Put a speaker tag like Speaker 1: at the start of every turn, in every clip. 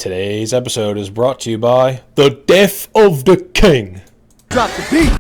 Speaker 1: Today's episode is brought to you by The Death of the King.
Speaker 2: Drop the beat.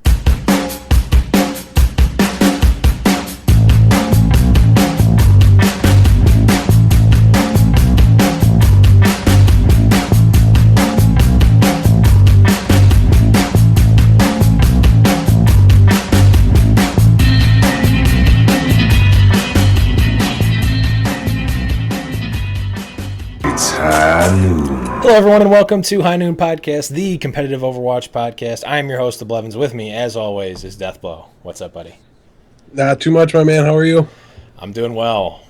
Speaker 1: Hello, everyone, and welcome to HighNoon Podcast, the competitive Overwatch podcast. I am your host, The Blevins. With me, as always, is Deathblow. What's up, buddy?
Speaker 3: Not too much, my man. How are you?
Speaker 1: I'm doing well.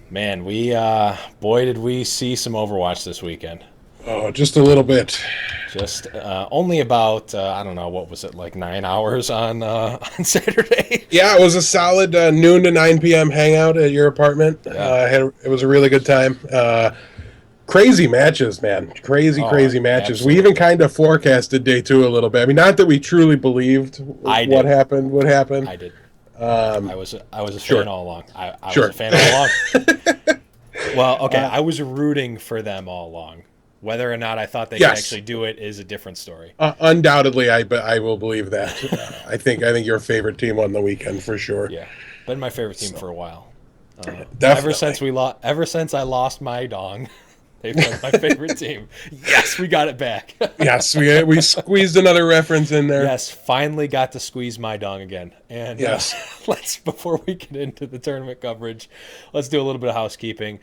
Speaker 1: Man, boy, did we see some Overwatch this weekend.
Speaker 3: Oh, just a little bit.
Speaker 1: Just only about, I don't know, what was it, like 9 hours on Saturday?
Speaker 3: Yeah, it was a solid noon to 9 p.m. hangout at your apartment.
Speaker 1: Yeah.
Speaker 3: It was a really good time. Crazy matches, man. Crazy matches.
Speaker 1: Absolutely.
Speaker 3: We even kind of forecasted day two a little bit. I mean, not that we truly believed what happened would happen.
Speaker 1: I did. I was a
Speaker 3: Sure.
Speaker 1: fan all along. I
Speaker 3: Sure.
Speaker 1: was a fan all along. Well, okay, I was rooting for them all along. Whether or not I thought they could actually do it is a different story.
Speaker 3: Undoubtedly, I will believe that. I think your favorite team on the weekend for sure.
Speaker 1: Yeah, been my favorite team for a while.
Speaker 3: Definitely.
Speaker 1: Ever since I lost my dong, they've been my favorite team. Yes, we got it back.
Speaker 3: Yes, we squeezed another reference in there.
Speaker 1: Yes, finally got to squeeze my dong again. And
Speaker 3: yes,
Speaker 1: before we get into the tournament coverage, let's do a little bit of housekeeping.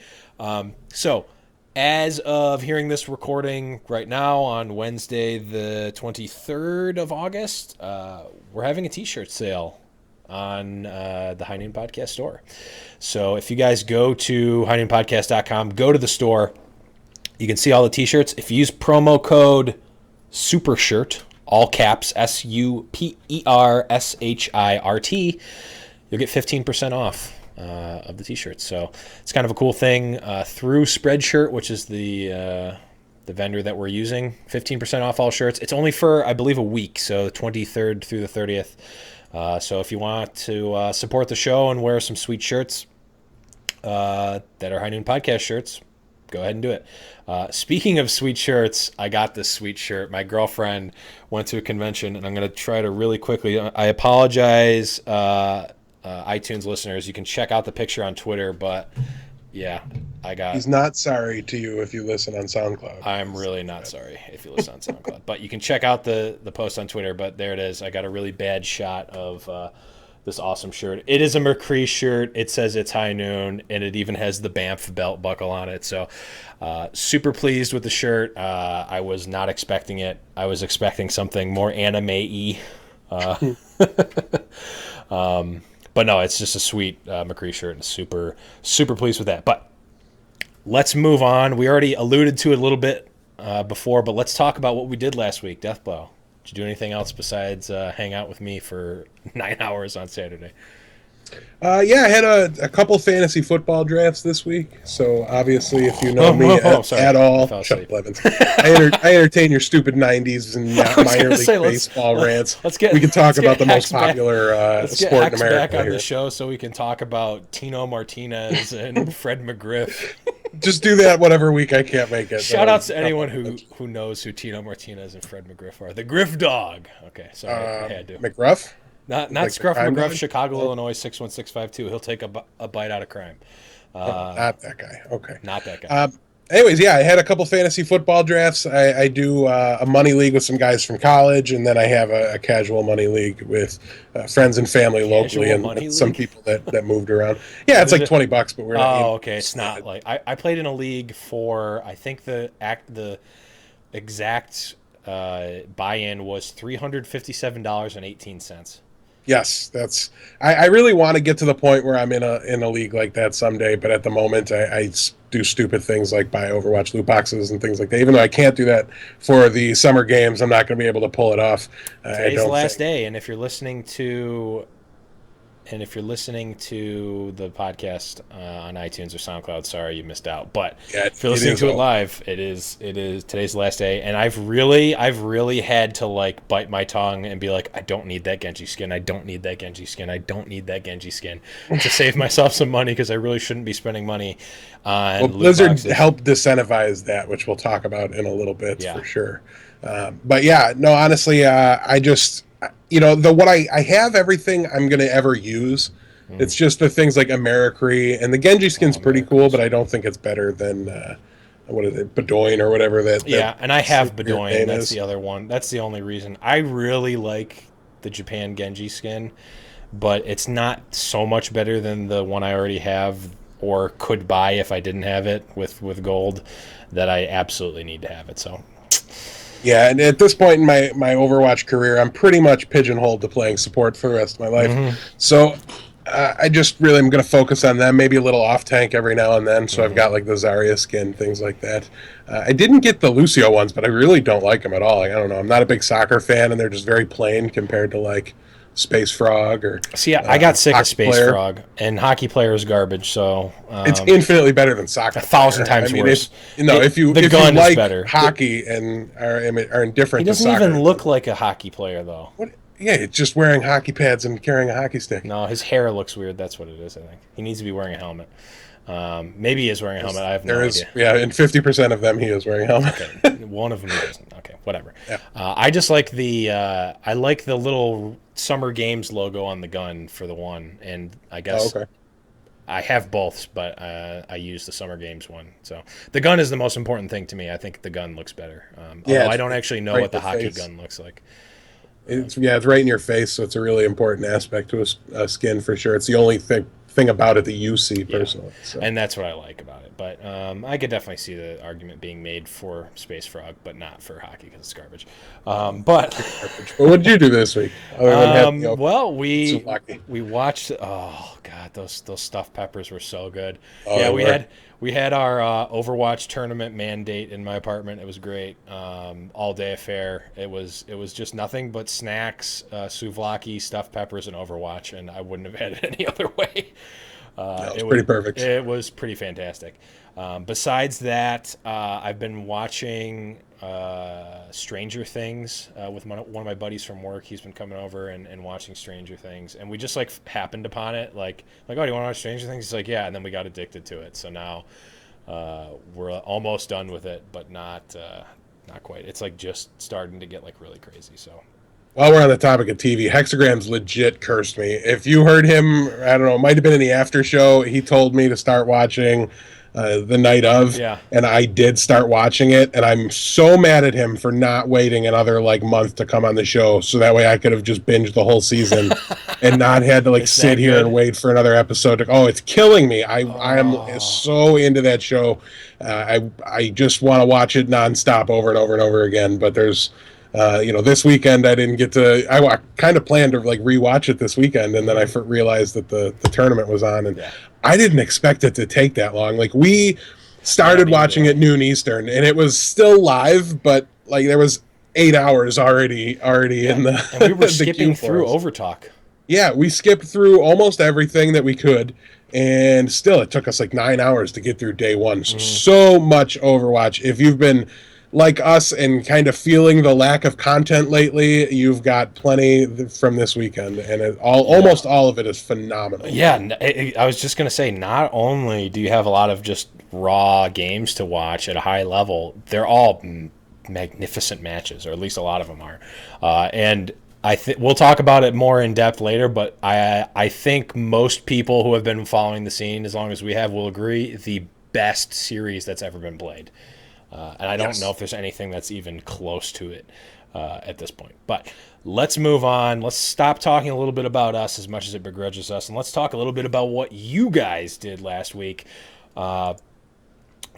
Speaker 1: So, as of hearing this recording right now on Wednesday, the 23rd of August, we're having a t-shirt sale on the HighNoon Podcast store. So if you guys go to highnoonpodcast.com, go to the store, you can see all the t-shirts. If you use promo code SUPERSHIRT, all caps, SUPERSHIRT, you'll get 15% off of the t-shirts. So it's kind of a cool thing through Spreadshirt, which is the vendor that we're using. 15% off all shirts. It's only for, I believe, a week, so the 23rd through the 30th. So if you want to support the show and wear some sweet shirts that are HighNoon Podcast shirts, go ahead and do it. Speaking of sweet shirts, I got this sweet shirt. My girlfriend went to a convention, and I'm going to try to really quickly. I apologize, iTunes listeners. You can check out the picture on Twitter, but yeah,
Speaker 3: He's not sorry to you if you listen on SoundCloud.
Speaker 1: I'm really not sorry if you listen on SoundCloud. But you can check out the post on Twitter, but there it is. I got a really bad shot of this awesome shirt. It is a McCree shirt. It says it's High Noon, and it even has the Banff belt buckle on it. So super pleased with the shirt. I was not expecting it. I was expecting something more anime-y. But no, it's just a sweet McCree shirt, and super pleased with that. But let's move on. We already alluded to it a little bit before, but let's talk about what we did last week. Deathblow, did you do anything else besides hang out with me for 9 hours on Saturday?
Speaker 3: Yeah, I had a couple fantasy football drafts this week. So obviously, if you know me at all, shut up, Blevins. I entertain your stupid '90s and minor league baseball rants. We can talk about the most popular sport in America.
Speaker 1: Back on the show so we can talk about Tino Martinez and Fred McGriff.
Speaker 3: Just do that whatever week I can't make it.
Speaker 1: Shout out to anyone who knows who Tino Martinez and Fred McGriff are. The Griff Dog. Okay, sorry, I had to.
Speaker 3: McGruff.
Speaker 1: Not like Scruff McGruff, Chicago, Illinois, 61652. He'll take a bite out of crime.
Speaker 3: Not that guy. Okay.
Speaker 1: Not that guy.
Speaker 3: Anyways, yeah, I had a couple fantasy football drafts. I do a money league with some guys from college, and then I have a casual money league with friends and family locally, and some people that moved around. Yeah, it's like $20, but we're not.
Speaker 1: Oh, okay. It's not like I played in a league for, I think the exact buy-in was $357.18.
Speaker 3: Yes, that's. I really want to get to the point where I'm in a league like that someday, but at the moment I do stupid things like buy Overwatch loot boxes and things like that. Even though I can't do that for the summer games, I'm not going to be able to pull it off.
Speaker 1: Today's the last day, and if you're listening to and if you're listening to the podcast on iTunes or SoundCloud, sorry you missed out. But
Speaker 3: Yeah,
Speaker 1: if you're listening to it live, it is today's the last day, and I've really had to like bite my tongue and be like, I don't need that Genji skin. I don't need that Genji skin. I don't need that Genji skin to save myself some money, because I really shouldn't be spending money on loot
Speaker 3: Blizzard
Speaker 1: boxes.
Speaker 3: helped disincentivize that, which we'll talk about in a little bit for sure. But yeah, no, honestly, I just, what I have everything I'm going to ever use. It's just the things like Americree, and the Genji skin's pretty cool, but I don't think it's better than, what is it, Bedoin or whatever that.
Speaker 1: Yeah, and I have Bedoin. That's the other one. That's the only reason. I really like the Japan Genji skin, but it's not so much better than the one I already have or could buy if I didn't have it with gold, that I absolutely need to have it. So
Speaker 3: yeah, and at this point in my Overwatch career, I'm pretty much pigeonholed to playing support for the rest of my life. So I just really am going to focus on them, maybe a little off-tank every now and then. So I've got like the Zarya skin, things like that. I didn't get the Lucio ones, but I really don't like them at all. Like, I don't know. I'm not a big soccer fan, and they're just very plain compared to like Space Frog or.
Speaker 1: See, I got sick of Space Frog, and Hockey Player is garbage. So
Speaker 3: it's infinitely better than soccer.
Speaker 1: 1,000 times worse.
Speaker 3: If you like better. Hockey and are indifferent.
Speaker 1: He doesn't even look like a hockey player, though.
Speaker 3: What? Yeah, it's just wearing hockey pads and carrying a hockey stick.
Speaker 1: No, his hair looks weird. That's what it is, I think. He needs to be wearing a helmet. Maybe he is wearing a helmet. I have no idea.
Speaker 3: Yeah, in 50% of them, he is wearing a helmet.
Speaker 1: Okay. One of them he doesn't. Okay, whatever. Yeah. I just like the little Summer Games logo on the gun for the one, and I guess I have both, but I use the Summer Games one. So the gun is the most important thing to me. I think the gun looks better. Although I don't actually know what the hockey gun looks like.
Speaker 3: It's right in your face, so it's a really important aspect to a skin for sure. It's the only thing about it that you see personally. So.
Speaker 1: And that's what I like about it. But I could definitely see the argument being made for Space Frog, but not for hockey because it's garbage. But
Speaker 3: well, what did you do this week?
Speaker 1: Well, we watched. Oh God, those stuffed peppers were so good. We had our Overwatch tournament mandate in my apartment. It was great. All day affair. It was just nothing but snacks, souvlaki, stuffed peppers, and Overwatch, and I wouldn't have had it any other way.
Speaker 3: It was pretty perfect.
Speaker 1: It was pretty fantastic. Besides that, I've been watching Stranger Things with one of my buddies from work. He's been coming over and watching Stranger Things, and we just like happened upon it. Like, oh, do you want to watch Stranger Things? He's like, yeah, and then we got addicted to it. So now we're almost done with it, but not quite. It's like just starting to get like really crazy. So.
Speaker 3: While we're on the topic of TV, Hexagram's legit cursed me. If you heard him, I don't know, it might have been in the after show. He told me to start watching the night of, and I did start watching it. And I'm so mad at him for not waiting another like month to come on the show, so that way I could have just binged the whole season and not had to like sit here and wait for another episode. It's killing me. I am so into that show. I just want to watch it nonstop over and over and over again. But there's. This weekend I didn't get to. I kind of planned to like rewatch it this weekend, and then I realized that the tournament was on, and I didn't expect it to take that long. Like we started watching at noon Eastern, and it was still live, but like there was 8 hours already in the.
Speaker 1: And we were skipping through Overtalk.
Speaker 3: Yeah, we skipped through almost everything that we could, and still it took us like 9 hours to get through day one. So much Overwatch. If you've been like us and kind of feeling the lack of content lately, you've got plenty from this weekend, and almost all of it is phenomenal.
Speaker 1: Yeah, I was just going to say, not only do you have a lot of just raw games to watch at a high level, they're all magnificent matches, or at least a lot of them are. And we'll talk about it more in depth later, but I think most people who have been following the scene as long as we have will agree the best series that's ever been played. And I don't know if there's anything that's even close to it at this point. But let's move on. Let's stop talking a little bit about us as much as it begrudges us, and let's talk a little bit about what you guys did last week.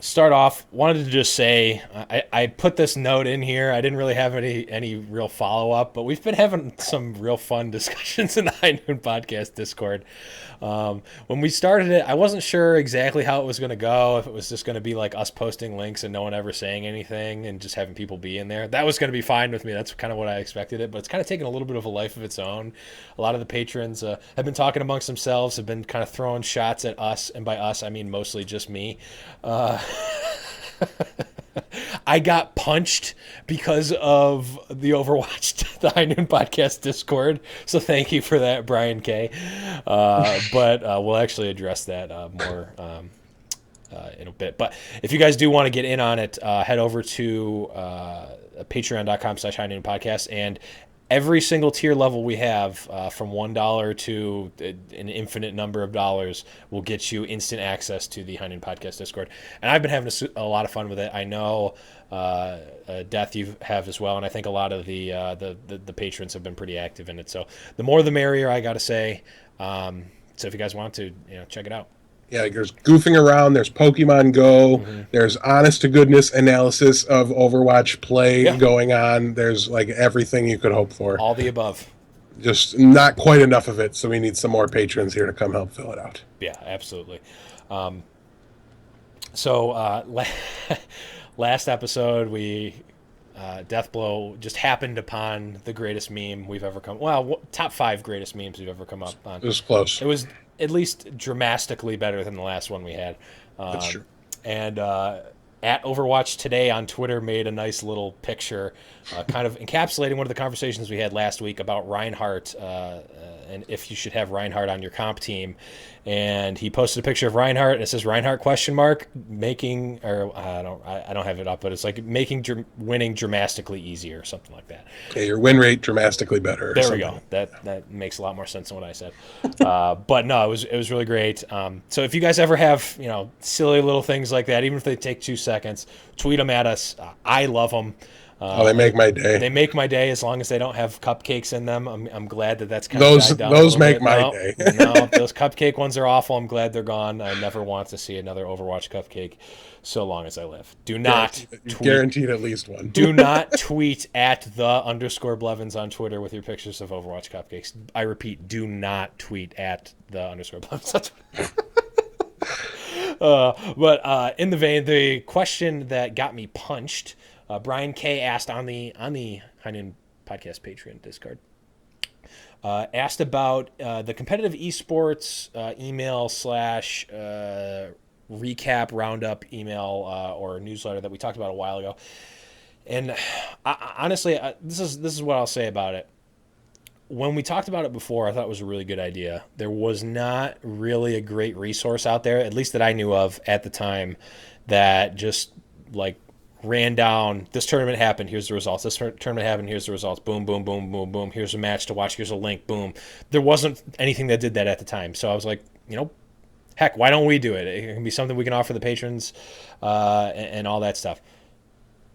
Speaker 1: start off, wanted to just say I put this note in here. I didn't really have any real follow up, but we've been having some real fun discussions in the High Noon Podcast Discord. When we started it, I wasn't sure exactly how it was going to go. If it was just going to be like us posting links and no one ever saying anything and just having people be in there, that was going to be fine with me. That's kind of what I expected it. But it's kind of taken a little bit of a life of its own. A lot of the patrons have been talking amongst themselves, have been kind of throwing shots at us, and by us I mean mostly just me. I got punched because of the Overwatch, the High Noon Podcast Discord. So thank you for that, Brian K. But we'll actually address that more in a bit. But if you guys do want to get in on it, head over to patreon.com/HighNoon Podcast, and every single tier level we have, from $1 to an infinite number of dollars, will get you instant access to the HighNoon Podcast Discord. And I've been having a lot of fun with it. I know Death you have as well, and I think a lot of the patrons have been pretty active in it. So the more the merrier, I got to say. So if you guys want to, check it out.
Speaker 3: Yeah, there's goofing around, there's Pokemon Go, there's honest to goodness analysis of Overwatch play going on. There's like everything you could hope for.
Speaker 1: All the above.
Speaker 3: Just not quite enough of it, so we need some more patrons here to come help fill it out.
Speaker 1: Yeah, absolutely. Last episode, we Deathblow just happened upon the greatest meme we've ever come. Well, top 5 greatest memes we've ever come up on.
Speaker 3: It was close.
Speaker 1: It was at least dramatically better than the last one we had.
Speaker 3: That's true.
Speaker 1: And at Overwatch Today on Twitter made a nice little picture, kind of encapsulating one of the conversations we had last week about Reinhardt, and if you should have Reinhardt on your comp team. And he posted a picture of Reinhardt, and it says Reinhardt ? Making, or I don't have it up, but it's like making winning dramatically easier, or something like that.
Speaker 3: Yeah, your win rate dramatically better.
Speaker 1: There we go. That makes a lot more sense than what I said. But no, it was really great. So if you guys ever have silly little things like that, even if they take 2 seconds, tweet them at us. I love them.
Speaker 3: They make my day.
Speaker 1: They make my day as long as they don't have cupcakes in them. I'm glad that's kind of died down
Speaker 3: those make
Speaker 1: bit.
Speaker 3: my day.
Speaker 1: No, those cupcake ones are awful. I'm glad they're gone. I never want to see another Overwatch cupcake so long as I live. Do not
Speaker 3: guaranteed at least one.
Speaker 1: Do not tweet at _Blevins on Twitter with your pictures of Overwatch cupcakes. I repeat, do not tweet at the _Blevins on Twitter. But in the vein, the question that got me punched, Brian K asked on the High Noon Podcast Patreon Discord, asked about the competitive esports email / recap roundup email or newsletter that we talked about a while ago. And honestly, this is what I'll say about it. When we talked about it before, I thought it was a really good idea. There was not really a great resource out there, at least that I knew of at the time, that just like ran down, this tournament happened, here's the results. This tournament happened, here's the results. Boom, boom, boom, boom, boom. Here's a match to watch. Here's a link. Boom. There wasn't anything that did that at the time. So I was like, heck, why don't we do it? It can be something we can offer the patrons and all that stuff.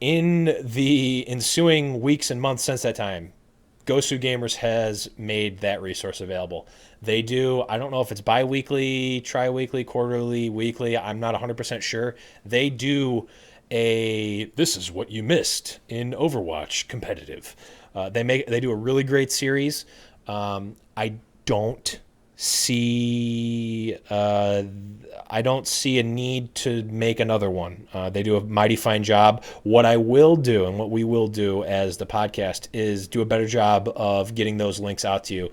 Speaker 1: In the ensuing weeks and months since that time, Gosu Gamers has made that resource available. They do, I don't know if it's bi-weekly, tri-weekly, quarterly, weekly, I'm not 100% sure. They do this is what you missed in Overwatch competitive. They do a really great series. I don't see a need to make another one. They do a mighty fine job. What I will do, and what we will do as the podcast, is do a better job of getting those links out to you.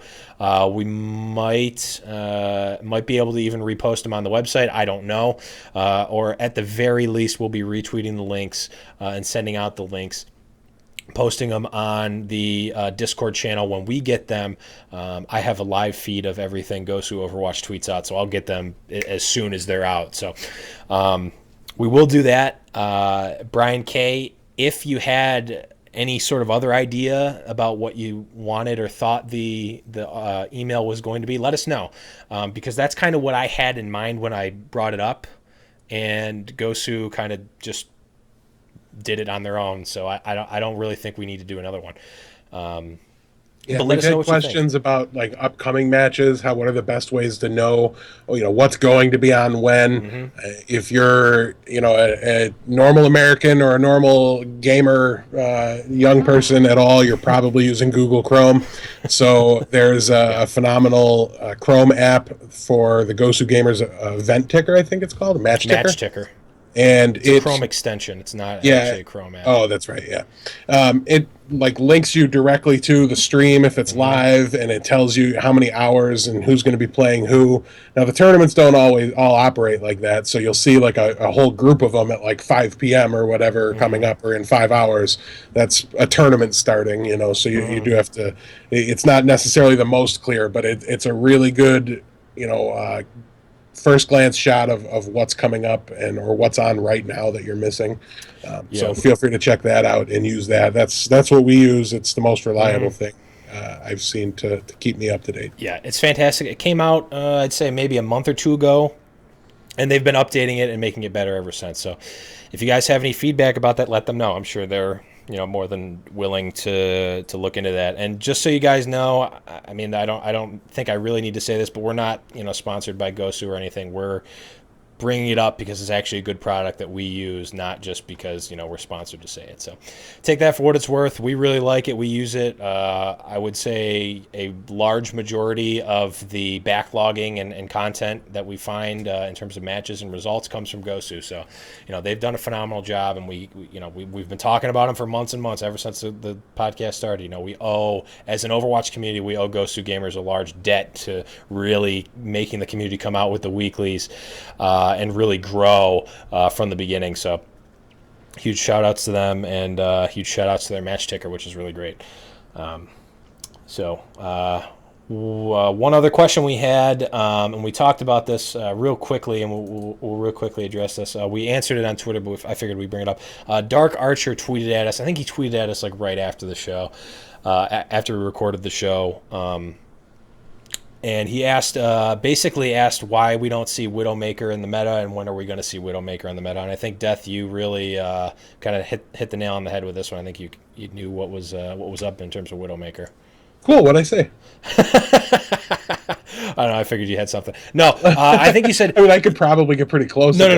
Speaker 1: We might be able to even repost them on the website. I don't know. Or at the very least, we'll be retweeting the links and sending out the links, posting them on the Discord channel when we get them. I have a live feed of everything Gosu Overwatch tweets out, so I'll get them as soon as they're out. So we will do that. Brian K, if you had any sort of other idea about what you wanted or thought the email was going to be, let us know, because that's kind of what I had in mind when I brought it up, and Gosu kind of just did it on their own. So I don't really think we need to do another one.
Speaker 3: Yeah,
Speaker 1: But let
Speaker 3: we've
Speaker 1: us know
Speaker 3: had
Speaker 1: what you think.
Speaker 3: questions about like upcoming matches. What are the best ways to know, what's going to be on when. If you're, a normal American or a normal gamer, young person at all, you're probably using Google Chrome. So there's a phenomenal Chrome app for the Gosu Gamers event ticker, I think it's called, a match ticker,
Speaker 1: Match ticker.
Speaker 3: and
Speaker 1: It's a Chrome extension. It's not
Speaker 3: yeah.
Speaker 1: actually a Chrome app.
Speaker 3: Oh, that's right. Yeah. It like links you directly to the stream if it's live, and it tells you how many hours and who's going to be playing who. Now the tournaments don't always all operate like that, so you'll see like a whole group of them at like 5 p.m. or whatever coming up, or in 5 hours. That's a tournament starting. So you do have to. It's not necessarily the most clear, but it's a really good. First glance shot of what's coming up or what's on right now that you're missing. So feel free to check that out and use that. That's what we use. It's the most reliable thing I've seen to keep me up to date.
Speaker 1: Yeah, it's fantastic. It came out, I'd say, maybe a month or two ago, and they've been updating it and making it better ever since. So if you guys have any feedback about that, let them know. I'm sure they're more than willing to look into that. And just so you guys know, I mean, I don't think I really need to say this, but we're not sponsored by Gosu or anything. We're bringing it up because it's actually a good product that we use, not just because we're sponsored to say it. So take that for what it's worth. We really like it. We use it. I would say a large majority of the backlogging and content that we find in terms of matches and results comes from Gosu. So they've done a phenomenal job, and we've been talking about them for months and months ever since the podcast started. We owe, as an Overwatch community, we owe Gosu Gamers a large debt to really making the community come out with the weeklies and really grow from the beginning. So huge shout outs to them, and huge shout outs to their match ticker, which is really great. One other question we had, and we talked about this real quickly, and we'll real quickly address this. We answered it on Twitter, but I figured we'd bring it up. Dark Archer tweeted at us. I think he tweeted at us like right after the show, after we recorded the show. And he basically asked why we don't see Widowmaker in the meta, and when are we going to see Widowmaker in the meta. And I think, Death, you really kind of hit the nail on the head with this one. I think you knew what was up in terms of Widowmaker.
Speaker 3: Cool. What'd I say?
Speaker 1: I don't know. I figured you had something. No, I think you said.
Speaker 3: I mean, I could probably get pretty close.
Speaker 1: No.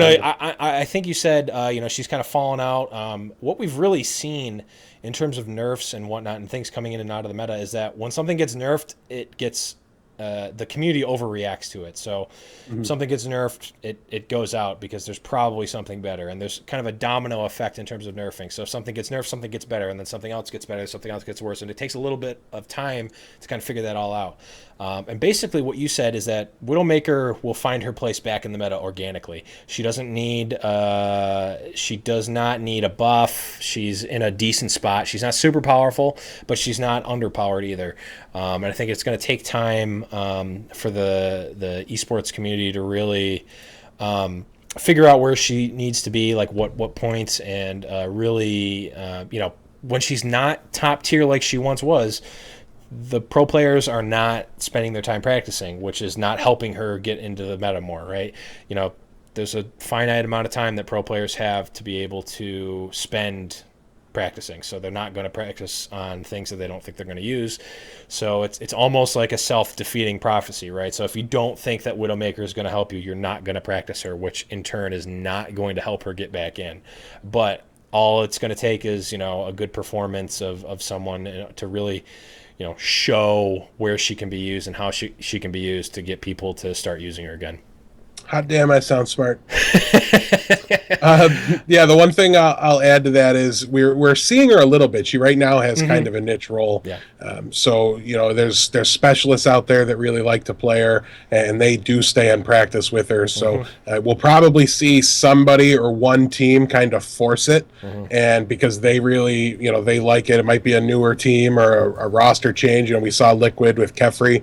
Speaker 1: I think you said she's kind of fallen out. What we've really seen in terms of nerfs and whatnot and things coming in and out of the meta is that when something gets nerfed, it gets the community overreacts to it. So if something gets nerfed, it goes out because there's probably something better. And there's kind of a domino effect in terms of nerfing. So if something gets nerfed, something gets better, and then something else gets better, something else gets worse. And it takes a little bit of time to kind of figure that all out. And basically what you said is that Widowmaker will find her place back in the meta organically. She does not need a buff. She's in a decent spot. She's not super powerful, but she's not underpowered either. And I think it's going to take time for the esports community to really figure out where she needs to be, like what points, and really, when she's not top tier like she once was, the pro players are not spending their time practicing, which is not helping her get into the meta more, right? There's a finite amount of time that pro players have to be able to spend practicing, so they're not going to practice on things that they don't think they're going to use. So it's almost like a self-defeating prophecy, right? So if you don't think that Widowmaker is going to help you, you're not going to practice her, which in turn is not going to help her get back in. But all it's going to take is a good performance of someone to really show where she can be used and how she can be used to get people to start using her again.
Speaker 3: Hot damn, I sound smart. Yeah, the one thing I'll add to that is we're seeing her a little bit. She right now has kind of a niche role.
Speaker 1: Yeah.
Speaker 3: So there's specialists out there that really like to play her, and they do stay in practice with her. So we'll probably see somebody or one team kind of force it, and because they really they like it. It might be a newer team or a roster change. We saw Liquid with Kefri.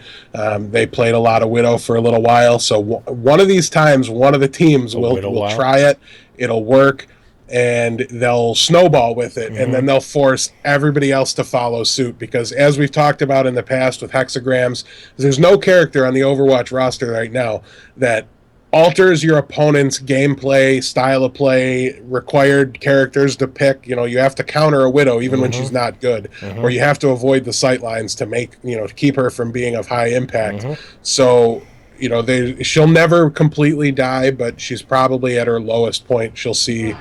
Speaker 3: They played a lot of Widow for a little while. So one of these times, one of the teams will try it. It'll work, and they'll snowball with it, and then they'll force everybody else to follow suit. Because as we've talked about in the past with hexagrams, there's no character on the Overwatch roster right now that alters your opponent's gameplay, style of play, required characters to pick. You know, you have to counter a widow even when she's not good, or you have to avoid the sight lines to make, you know, to keep her from being of high impact. So, you know, she'll never completely die, but she's probably at her lowest point. She'll see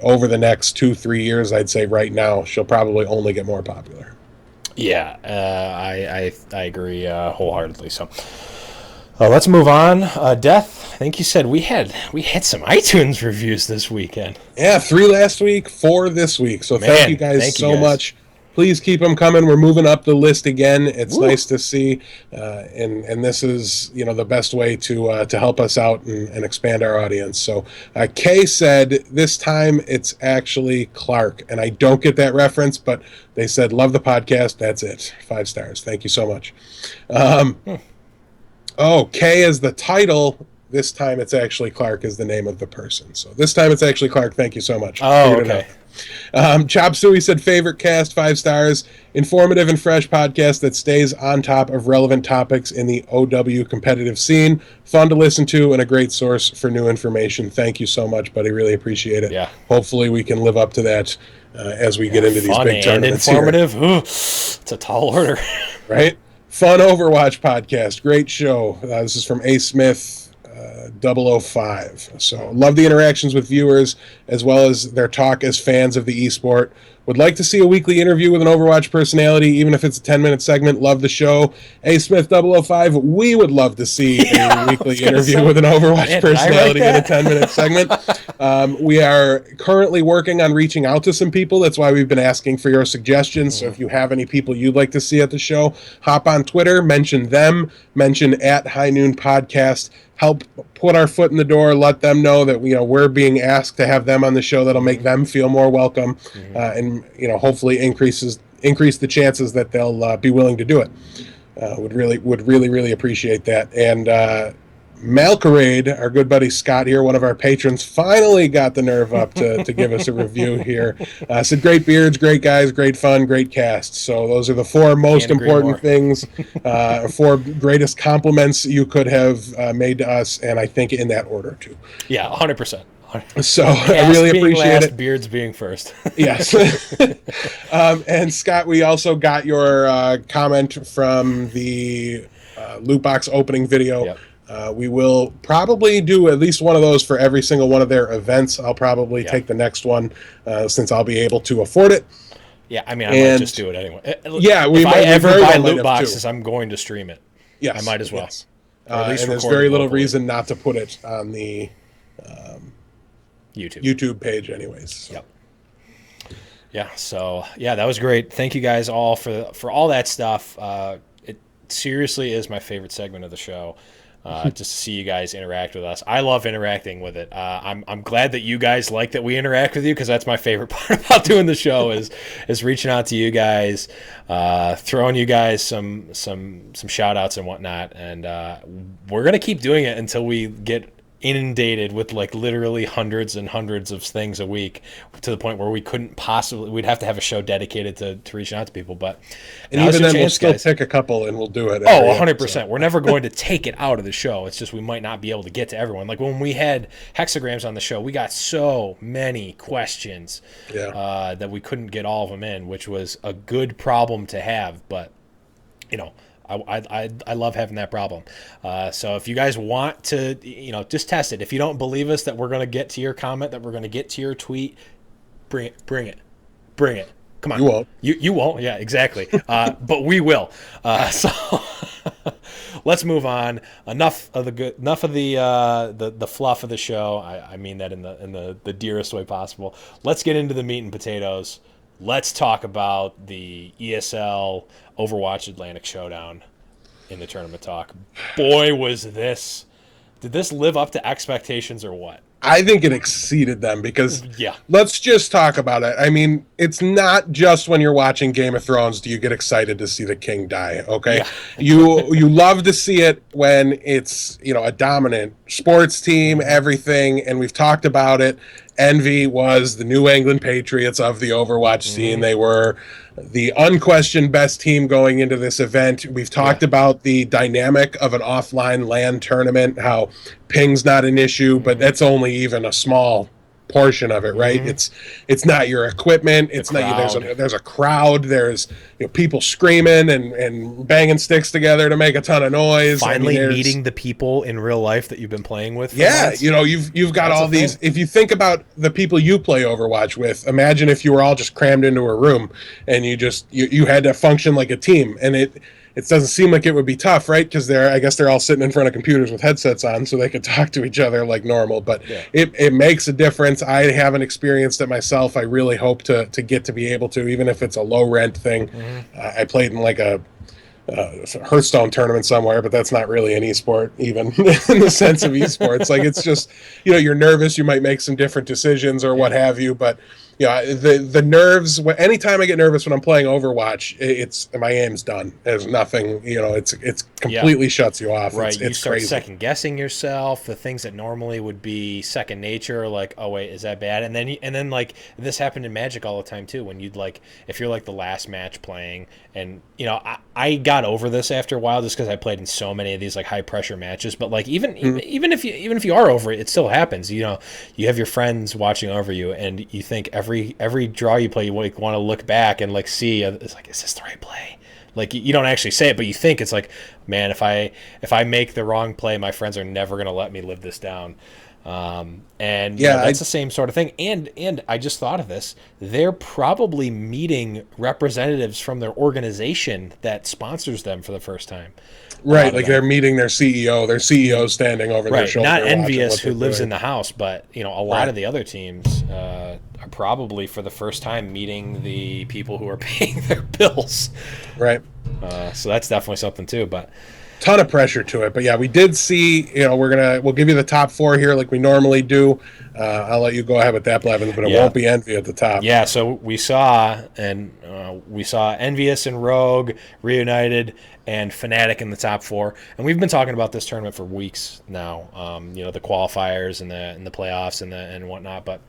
Speaker 3: over the next 2-3 years, I'd say right now, she'll probably only get more popular.
Speaker 1: Yeah, I agree wholeheartedly. So let's move on. Death, I think you said we had some iTunes reviews this weekend.
Speaker 3: Yeah, 3 last week, 4 this week. So thank you guys so much. Please keep them coming. We're moving up the list again. It's nice to see, and this is, you know, the best way to help us out and expand our audience. So Kay said this time it's actually Clark, and I don't get that reference, but they said love the podcast. That's it. 5 stars. Thank you so much. Oh, Kay is the title. This time it's actually Clark is the name of the person. So this time it's actually Clark. Thank you so much.
Speaker 1: Oh, okay.
Speaker 3: Chop Suey said favorite cast, 5 stars. Informative and fresh podcast that stays on top of relevant topics in the OW competitive scene. Fun to listen to and a great source for new information. Thank you so much, buddy. Really appreciate it.
Speaker 1: Yeah.
Speaker 3: Hopefully we can live up to that as we get into these big tournaments.
Speaker 1: Informative. It's a tall order.
Speaker 3: Right? Fun Overwatch podcast. Great show. This is from A. Smith 005. So love the interactions with viewers as well as their talk as fans of the esport. Would like to see a weekly interview with an Overwatch personality, even if it's a 10-minute segment. Love the show. A. Smith 005, we would love to see a weekly interview with an Overwatch personality in a 10-minute segment. We are currently working on reaching out to some people. That's why we've been asking for your suggestions. So if you have any people you'd like to see at the show, hop on Twitter, mention them, mention at HighNoon Podcast. Help put our foot in the door, let them know that, you know, we're being asked to have them on the show. That'll make them feel more welcome, and, you know, hopefully increase the chances that they'll be willing to do it. Would really appreciate that. And Malcarade, our good buddy Scott here, one of our patrons, finally got the nerve up to give us a review here. Said great beards, great guys, great fun, great cast. So those are the 4 most important things, 4 greatest compliments you could have made to us, and I think in that order too.
Speaker 1: Yeah, 100%.
Speaker 3: So I really appreciate it.
Speaker 1: Beards being first.
Speaker 3: Yes. And Scott, we also got your comment from the loot box opening video.
Speaker 1: Yep.
Speaker 3: We will probably do at least one of those for every single one of their events. I'll probably take the next one since I'll be able to afford it.
Speaker 1: Yeah, I mean, I might just do it anyway.
Speaker 3: Yeah,
Speaker 1: if I ever buy loot boxes, I'm going to stream it.
Speaker 3: Yes,
Speaker 1: I might as well.
Speaker 3: Yes. And there's very little reason not to put it on the YouTube page anyways. So.
Speaker 1: Yep. Yeah, so, yeah, that was great. Thank you guys all for all that stuff. It seriously is my favorite segment of the show. Just to see you guys interact with us. I love interacting with it. I'm glad that you guys like that we interact with you, because that's my favorite part about doing the show is reaching out to you guys, throwing you guys some shout outs and whatnot. And we're going to keep doing it until we get inundated with like literally hundreds and hundreds of things a week, to the point where we'd have to have a show dedicated to reaching out to people. But
Speaker 3: even then, we'll still pick a couple and we'll do it.
Speaker 1: 100%. We're never going to take it out of the show. It's just we might not be able to get to everyone. Like when we had hexagrams on the show, we got so many questions that we couldn't get all of them in, which was a good problem to have. But, you know, I love having that problem. So if you guys want to, you know, just test it. If you don't believe us that we're going to get to your comment, that we're going to get to your tweet, bring it. Come on.
Speaker 3: You won't.
Speaker 1: You won't. Yeah, exactly. But we will. So let's move on. Enough of the fluff of the show. I mean that in the dearest way possible. Let's get into the meat and potatoes. Let's talk about the ESL Overwatch Atlantic Showdown in the tournament talk. Boy, did this live up to expectations or what?
Speaker 3: I think it exceeded them, because let's just talk about it. I mean, it's not just when you're watching Game of Thrones do you get excited to see the king die, okay? Yeah. You love to see it when it's, you know, a dominant sports team, everything, and we've talked about it, Envy was the New England Patriots of the Overwatch scene. They were the unquestioned best team going into this event. We've talked about the dynamic of an offline LAN tournament, how ping's not an issue, but that's only even a small portion of it, right? It's not your equipment. It's not there's a crowd. There's people screaming and banging sticks together to make a ton of noise.
Speaker 1: Finally, meeting the people in real life that you've been playing with.
Speaker 3: Yeah, you've got all these. If you think about the people you play Overwatch with, imagine if you were all just crammed into a room and you had to function like a team, and it doesn't seem like it would be tough, right? Because I guess they're all sitting in front of computers with headsets on so they could talk to each other like normal. But it makes a difference. I haven't experienced it myself. I really hope to get to be able to, even if it's a low rent thing. I played in like a Hearthstone tournament somewhere, but that's not really an esport even in the sense of esports. Like, it's just, you're nervous. You might make some different decisions or what have you, but the nerves. Anytime I get nervous when I'm playing Overwatch, it's my aim's done. There's nothing. It's completely shuts you off.
Speaker 1: Right, you start
Speaker 3: crazy.
Speaker 1: second guessing yourself. The things that normally would be second nature, like, oh wait, is that bad? And then like this happened in Magic all the time too. When you'd if you're like the last match playing, and I got over this after a while just because I played in so many of these like high pressure matches. But like even if you are over it, it still happens. You have your friends watching over you, and you think every draw you play, you want to look back and like see, it's like, is this the right play? Like, you don't actually say it, but you think it's like, man, if I make the wrong play, my friends are never going to let me live this down. That's the same sort of thing. And I just thought of this. They're probably meeting representatives from their organization that sponsors them for the first time.
Speaker 3: Right, like they're meeting their CEO. Their CEO's standing over their shoulder.
Speaker 1: Not Envious, who lives in the house, but a lot of the other teams are probably for the first time meeting the people who are paying their bills.
Speaker 3: Right.
Speaker 1: So that's definitely something too. But
Speaker 3: ton of pressure to it. But yeah, we did see. We'll give you the top four here like we normally do. I'll let you go ahead with that, Blevins, but it won't be Envy at the top.
Speaker 1: Yeah. So we saw Envious and Rogue reunited, and Fnatic in the top four. And we've been talking about this tournament for weeks now. The qualifiers and the playoffs and whatnot. But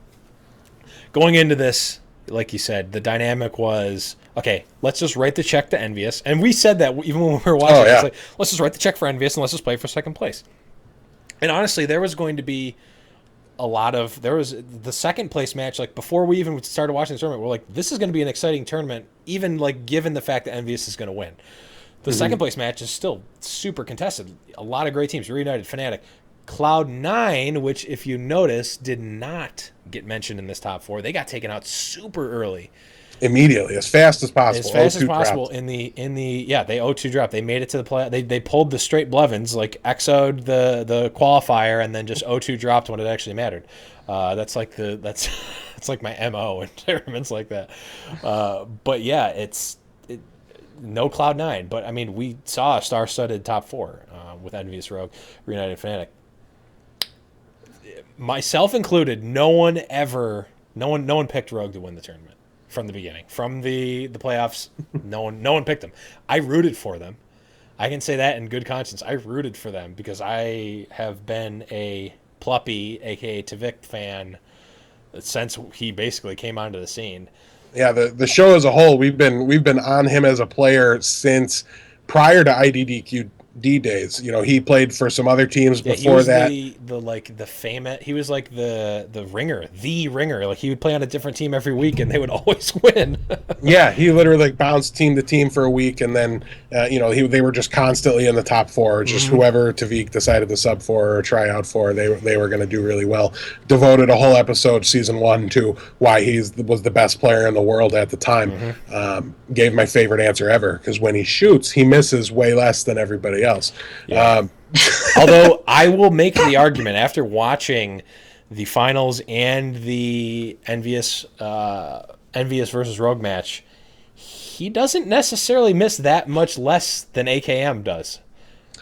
Speaker 1: going into this, like you said, the dynamic was, okay, let's just write the check to Envious. And we said that even when we were watching. It's like, let's just write the check for Envious and let's just play for second place. And honestly, there was going to be there was the second place match, like before we even started watching the tournament, we're like, this is going to be an exciting tournament, even like given the fact that Envious is going to win. The second place match is still super contested. A lot of great teams, Reunited, Fnatic. Cloud9, which if you notice did not get mentioned in this top four, they got taken out super early.
Speaker 3: Immediately, as fast as possible.
Speaker 1: As fast as possible dropped. They 0-2 drop. They made it to the play. They pulled the straight Blevins, like XO'd the qualifier, and then just 0-2 dropped when it actually mattered. That's like my MO in tournaments like that. But yeah, it's no Cloud9. But I mean, we saw a star-studded top four with Envious, Rogue, Reunited, Fnatic. Myself included, no one picked Rogue to win the tournament from the beginning. From the playoffs, no one picked them. I rooted for them. I can say that in good conscience. I rooted for them because I have been a Pluppie, aka Tvik fan, since he basically came onto the scene.
Speaker 3: Yeah, the show as a whole, we've been on him as a player since prior to IDDQD days. He played for some other teams before that. He
Speaker 1: was like the ringer. Like, he would play on a different team every week and they would always win.
Speaker 3: Yeah, he literally bounced team to team for a week, and then they were just constantly in the top four. Just whoever Tvik decided to sub for or try out for, they were going to do really well. Devoted a whole episode, season 1, to why he was the best player in the world at the time. Gave my favorite answer ever, because when he shoots, he misses way less than everybody else. Yeah.
Speaker 1: Although I will make the argument, after watching the finals and the Envious versus Rogue match, he doesn't necessarily miss that much less than AKM does,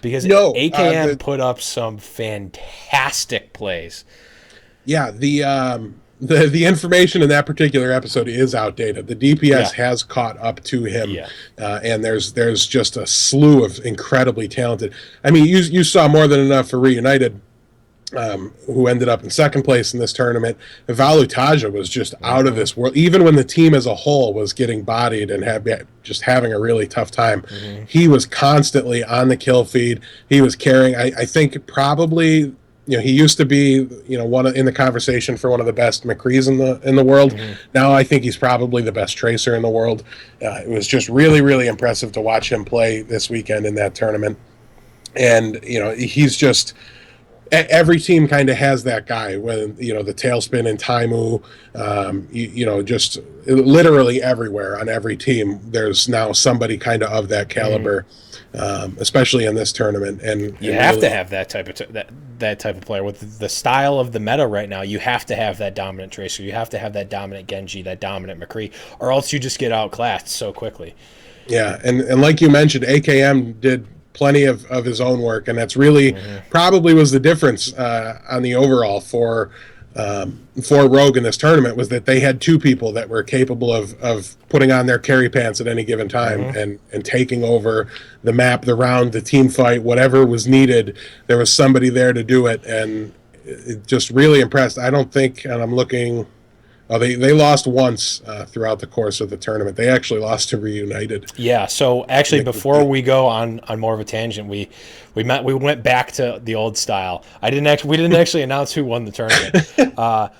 Speaker 1: because AKM put up some fantastic plays.
Speaker 3: Yeah, the information in that particular episode is outdated. The DPS has caught up to him, and there's just a slew of incredibly talented. I mean, you saw more than enough for Reunited who ended up in second place in this tournament. Valutaja was just out of this world. Even when the team as a whole was getting bodied and just having a really tough time, he was constantly on the kill feed. He was carrying. I think probably, he used to be, in the conversation for one of the best McCrees in the world. Now I think he's probably the best tracer in the world. It was just really, really impressive to watch him play this weekend in that tournament. And he's just. Every team kind of has that guy when, the Tailspin and Taimu, just literally everywhere on every team. There's now somebody kind of that caliber, especially in this tournament. And
Speaker 1: you have to have that type of that type of player with the style of the meta right now. You have to have that dominant Tracer. You have to have that dominant Genji, that dominant McCree, or else you just get outclassed so quickly.
Speaker 3: Yeah, and like you mentioned, AKM did plenty of his own work, and that's really probably was the difference on the overall for Rogue in this tournament, was that they had two people that were capable of putting on their carry pants at any given time and taking over the map, the round, the team fight, whatever was needed. There was somebody there to do it, and it just really impressed. I don't think, and I'm looking. Oh, they lost once throughout the course of the tournament. They actually lost to Reunited.
Speaker 1: Yeah. So actually, before we go on more of a tangent, we went back to the old style. We didn't actually announce who won the tournament.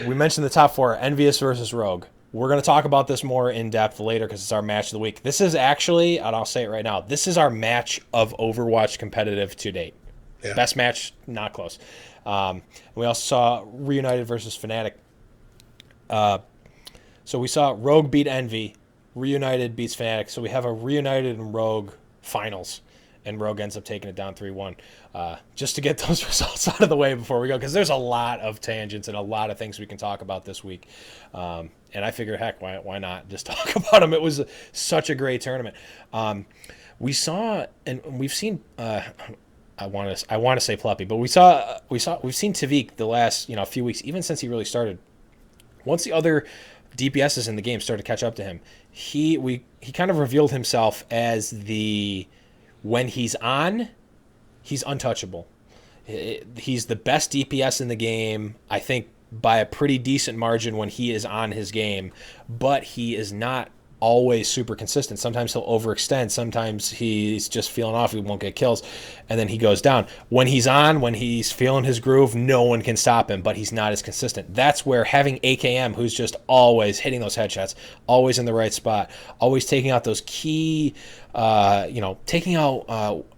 Speaker 1: We mentioned the top four: Envious versus Rogue. We're going to talk about this more in depth later because it's our match of the week. This is actually, and I'll say it right now, this is our match of Overwatch competitive to date. Yeah. Best match, not close. We also saw Reunited versus Fnatic. So we saw Rogue beat Envy, Reunited beats Fnatic. So we have a Reunited and Rogue finals, and Rogue ends up taking it down 3-1. Just to get those results out of the way before we go, because there's a lot of tangents and a lot of things we can talk about this week. And I figured, heck, why not just talk about them? It was such a great tournament. We saw, and we've seen. I want to say Pluppie, but we've seen Tavik the last few weeks, even since he really started. Once the other DPSs in the game started to catch up to him, he kind of revealed himself as when he's on, he's untouchable. He's the best DPS in the game, I think, by a pretty decent margin when he is on his game, but he is not always super consistent. Sometimes he'll overextend. Sometimes he's just feeling off. He won't get kills, and then he goes down. When he's on, when he's feeling his groove, no one can stop him, but he's not as consistent. That's where having AKM, who's just always hitting those headshots, always in the right spot, always taking out those key, taking out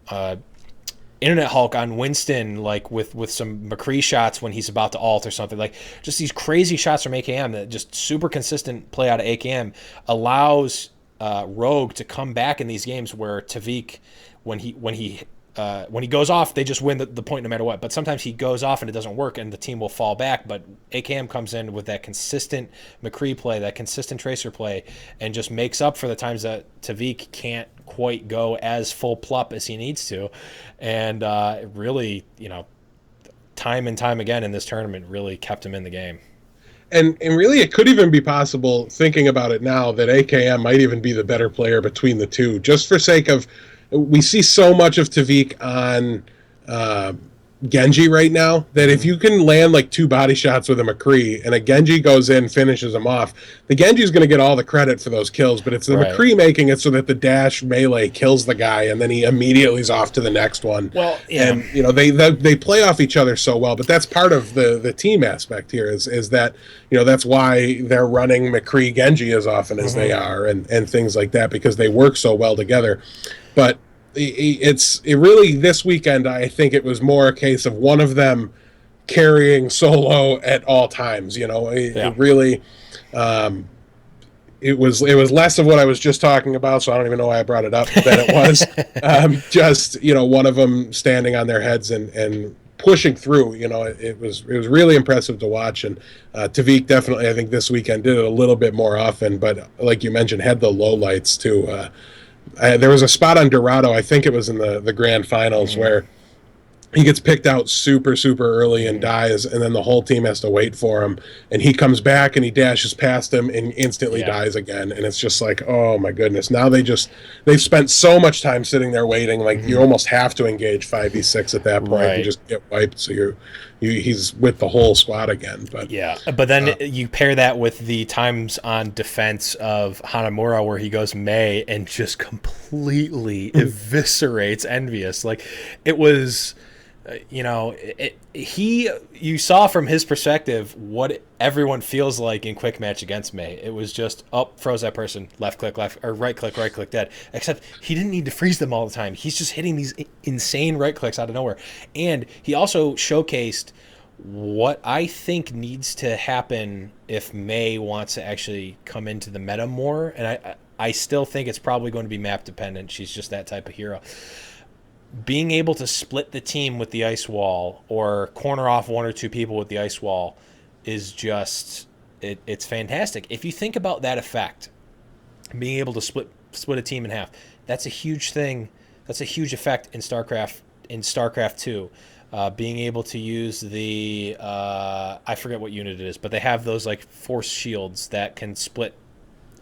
Speaker 1: Internet Hulk on Winston, like with some McCree shots when he's about to ult or something, like just these crazy shots from AKM that just super consistent play out of AKM allows Rogue to come back in these games where Tavik, when he goes off, they just win the point no matter what. But sometimes he goes off and it doesn't work and the team will fall back. But AKM comes in with that consistent McCree play, that consistent Tracer play, and just makes up for the times that Tavik can't quite go as full plup as he needs to. And really, time and time again in this tournament really kept him in the game.
Speaker 3: And really, it could even be possible, thinking about it now, that AKM might even be the better player between the two, just for sake of, we see so much of Tavik on Genji right now that if you can land like 2 body shots with a McCree and a Genji goes in, finishes him off, the Genji is going to get all the credit for those kills, but it's the McCree making it so that the dash melee kills the guy and then he immediately is off to the next one.
Speaker 1: Well, yeah.
Speaker 3: And they play off each other so well, but that's part of the team aspect here is that that's why they're running McCree Genji as often as they are and things like that, because they work so well together. But it really, this weekend, I think it was more a case of one of them carrying solo at all times. It really, it was less of what I was just talking about, so I don't even know why I brought it up, than it was just one of them standing on their heads and pushing through. It was really impressive to watch, and Tavik definitely, I think, this weekend did it a little bit more often, but like you mentioned, had the lowlights too. There was a spot on Dorado, I think it was in the grand finals, where he gets picked out super, super early and dies, and then the whole team has to wait for him, and he comes back and he dashes past him and instantly dies again, and it's just like, oh my goodness. Now they've spent so much time sitting there waiting, like you almost have to engage 5v6 at that point and just get wiped, so he's with the whole squad again. But
Speaker 1: yeah, but then you pair that with the times on defense of Hanamura where he goes May and just completely eviscerates Envious. Like, it was, you saw from his perspective what everyone feels like in quick match against May. It was just froze that person, left click, or right click, dead. Except he didn't need to freeze them all the time. He's just hitting these insane right clicks out of nowhere. And he also showcased what I think needs to happen if May wants to actually come into the meta more. And I still think it's probably going to be map dependent. She's just that type of hero. Being able to split the team with the ice wall or corner off one or two people with the ice wall is just it's fantastic. If you think about that effect, being able to split a team in half, that's a huge thing. That's a huge effect in StarCraft 2. Being able to use the I forget what unit it is, but they have those like force shields that can split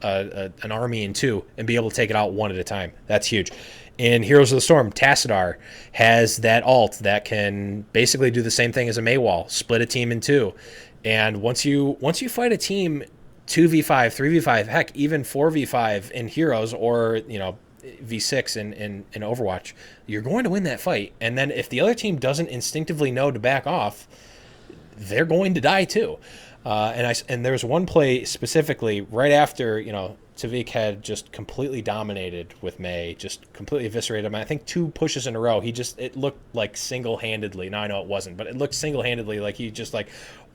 Speaker 1: an army in two and be able to take it out one at a time. That's huge. In Heroes of the Storm, Tassadar has that ult that can basically do the same thing as a Maywall, split a team in two. And once you fight a team 2v5, 3v5, heck, even 4v5 in Heroes or, V6 in Overwatch, you're going to win that fight. And then if the other team doesn't instinctively know to back off, they're going to die too. And there's one play specifically right after, Tavik had just completely dominated with May, just completely eviscerated him. I think 2 pushes in a row, it looked like single-handedly. Now I know it wasn't, but it looked single-handedly like he just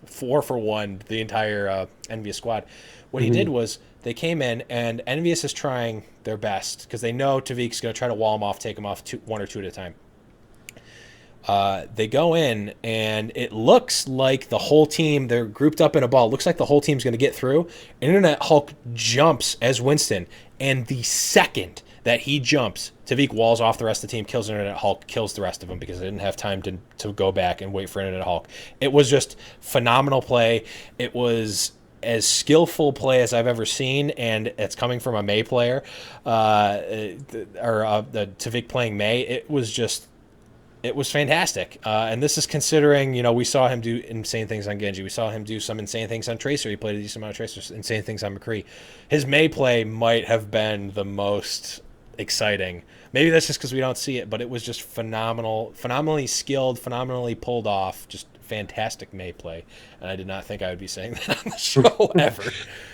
Speaker 1: 4 for 1 the entire Envious squad. What he did was they came in, and Envious is trying their best because they know Tavik's going to try to wall him off, take him off 1 or 2 at a time. They go in, and it looks like the whole team, they're grouped up in a ball. It looks like the whole team's going to get through. Internet Hulk jumps as Winston, and the second that he jumps, Tavik walls off the rest of the team, kills Internet Hulk, kills the rest of them because they didn't have time to go back and wait for Internet Hulk. It was just phenomenal play. It was as skillful play as I've ever seen, and it's coming from a May player, the Tavik playing May. It was fantastic. And this is considering, we saw him do insane things on Genji. We saw him do some insane things on Tracer. He played a decent amount of Tracers, insane things on McCree. His May play might have been the most exciting. Maybe that's just because we don't see it, but it was just phenomenally skilled, phenomenally pulled off, just fantastic May play. And I did not think I would be saying that on the show ever.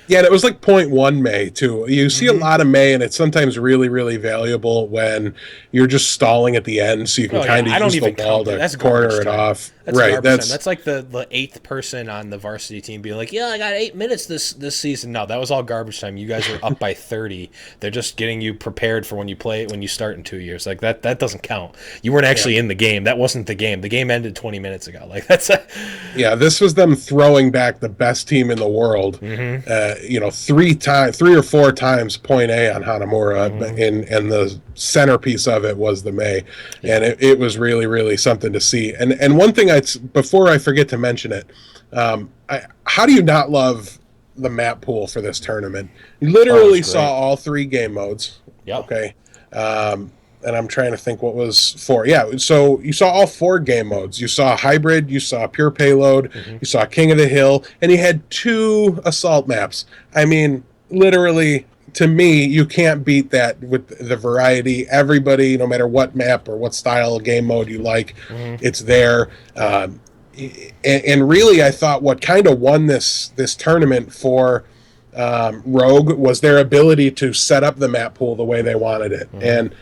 Speaker 3: Yeah, and it was like 0.1 May, too. You see a lot of May, and it's sometimes really, really valuable when you're just stalling at the end, so you can kind of use the wall to corner it off.
Speaker 1: That's like the 8th person on the varsity team being like, yeah, I got 8 minutes this season. No, that was all garbage time. You guys are up by 30. They're just getting you prepared for when you start in 2 years. Like, that doesn't count. You weren't actually in the game. That wasn't the game. The game ended 20 minutes ago. Like,
Speaker 3: yeah, this was them throwing back the best team in the world. 3 or 4 times point A on Hanamura, and the centerpiece of it was the May, and it was really, really something to see. And one thing before I forget to mention it, how do you not love the map pool for this tournament? You literally saw all 3 game modes.
Speaker 1: Yeah.
Speaker 3: Okay. And I'm trying to think what was 4. Yeah, so you saw all 4 game modes. You saw Hybrid, you saw Pure Payload, you saw King of the Hill, and you had 2 assault maps. I mean, literally, to me, you can't beat that with the variety. Everybody, no matter what map or what style game mode you like, it's there. And really, I thought what kind of won this tournament for Rogue was their ability to set up the map pool the way they wanted it. And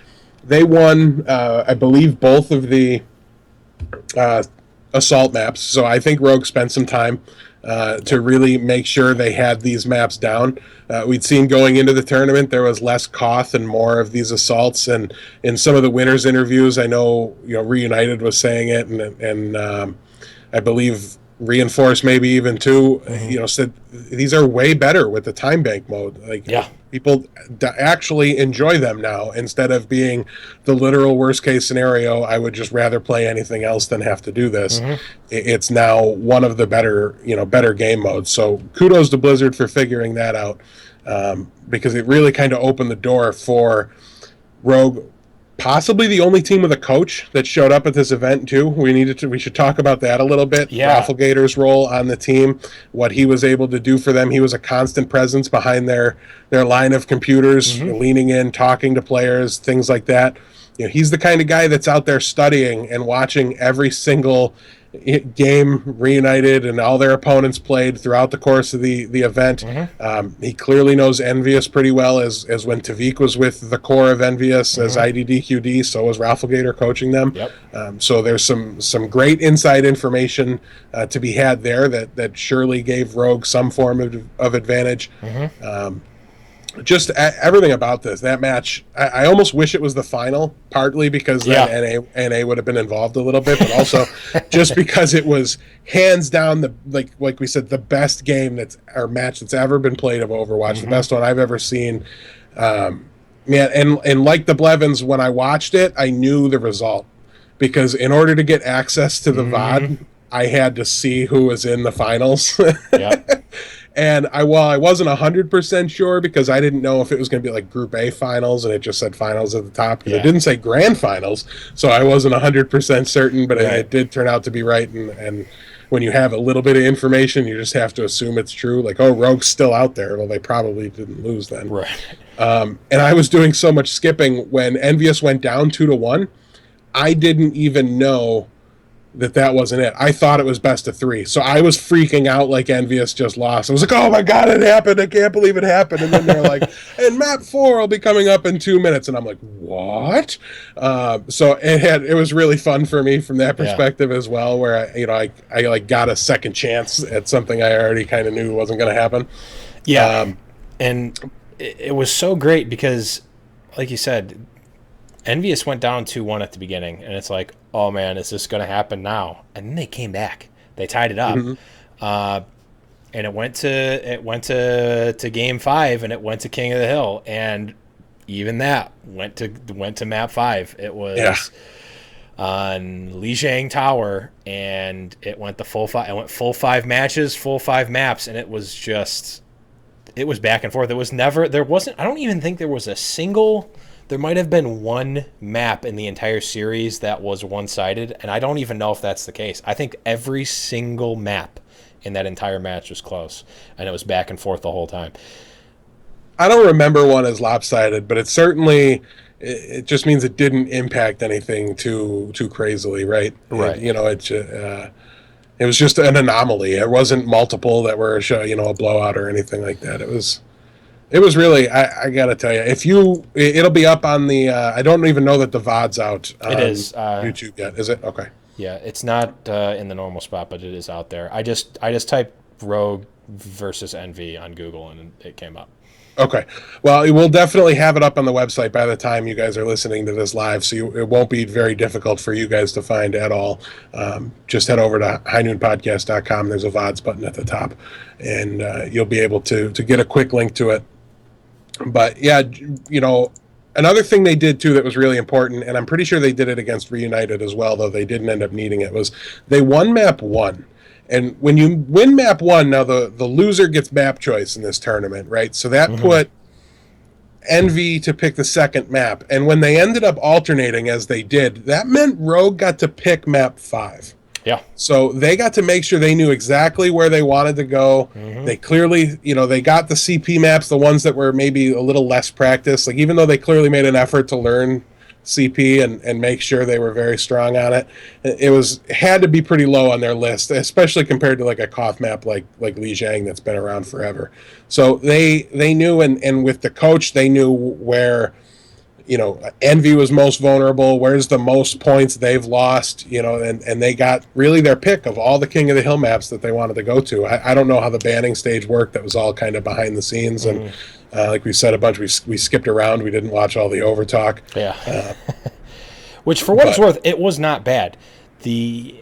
Speaker 3: they won, I believe, both of the assault maps. So I think Rogue spent some time to really make sure they had these maps down. We'd seen going into the tournament there was less Koth and more of these assaults. And in some of the winners' interviews, I know Reunited was saying it, and I believe Reinforced maybe even too. Said these are way better with the time bank mode. People actually enjoy them now instead of being the literal worst case scenario. I would just rather play anything else than have to do this. It's now one of the better game modes. So kudos to Blizzard for figuring that out, because it really kind of opened the door for Rogue possibly the only team with a coach that showed up at this event too. We should talk about that a little bit.
Speaker 1: Yeah.
Speaker 3: Rafflegator's role on the team, what he was able to do for them. He was a constant presence behind their line of computers, leaning in, talking to players, things like that. He's the kind of guy that's out there studying and watching every single game Reunited and all their opponents played throughout the course of the event. He clearly knows Envious pretty well, as when Tavik was with the core of Envious as IDDQD, so was Rafflegator coaching them. So there's some great inside information to be had there that surely gave Rogue some form of advantage. Just everything about that match, I almost wish it was the final, partly because then NA would have been involved a little bit, but also just because it was hands down like we said, the best game match that's ever been played of Overwatch, the best one I've ever seen. Man, and like the Blevins, when I watched it, I knew the result, because in order to get access to the VOD, I had to see who was in the finals. And I wasn't 100% sure, because I didn't know if it was going to be like Group A finals and it just said finals at the top, because it didn't say grand finals, so I wasn't 100% certain, but it did turn out to be right. And when you have a little bit of information, you just have to assume it's true. Like, oh, Rogue's still out there. Well, they probably didn't lose then. And I was doing so much skipping when Envious went down 2-1. I didn't even know that wasn't it. I thought it was best of 3. So I was freaking out like Envious just lost. I was like, oh my God, it happened. I can't believe it happened. And then they're like, and map 4 will be coming up in 2 minutes. And I'm like, what? So it was really fun for me from that perspective as well, where I like got a second chance at something I already kind of knew wasn't going to happen.
Speaker 1: And it was so great because, like you said, Envious went down 2-1 at the beginning, and it's like, oh man, is this going to happen now? And then they came back. They tied it up, and it went to Game 5, and it went to King of the Hill, and even that went to Map 5. It was on Lijiang Tower, and it went the full 5. It went full 5 matches, full 5 maps, and it was back and forth. I don't even think there was a single. There might have been one map in the entire series that was one-sided, and I don't even know if that's the case. I think every single map in that entire match was close, and it was back and forth the whole time.
Speaker 3: I don't remember one as lopsided, but it certainly it just means it didn't impact anything too crazily, right? It was just an anomaly. It wasn't multiple that were a blowout or anything like that. It was really, I got to tell you, it'll be up on the, I don't even know that the VOD's out on YouTube yet. Is it? Okay.
Speaker 1: Yeah, it's not in the normal spot, but it is out there. I just typed Rogue versus Envy on Google, and it came up.
Speaker 3: Okay. Well, we'll definitely have it up on the website by the time you guys are listening to this live, so it won't be very difficult for you guys to find at all. Just head over to HighNoonPodcast.com. There's a VODs button at the top, and you'll be able to get a quick link to it. But yeah, another thing they did too that was really important, and I'm pretty sure they did it against Reunited as well, though they didn't end up needing it, was they won map 1. And when you win map 1, now the loser gets map choice in this tournament, right? So that put Envy to pick the second map. And when they ended up alternating as they did, that meant Rogue got to pick map 5.
Speaker 1: Yeah.
Speaker 3: So they got to make sure they knew exactly where they wanted to go. They clearly, they got the CP maps, the ones that were maybe a little less practiced. Like, even though they clearly made an effort to learn CP and make sure they were very strong on it, it had to be pretty low on their list, especially compared to like a Koth map like Lijiang that's been around forever. So they knew, and with the coach, they knew where Envy was most vulnerable, where's the most points they've lost, and they got really their pick of all the King of the Hill maps that they wanted to go to. I don't know how the banning stage worked. That was all kind of behind the scenes, and like we said a bunch, we skipped around. We didn't watch all the overtalk.
Speaker 1: Yeah. Which, for what it's worth, it was not bad. We'll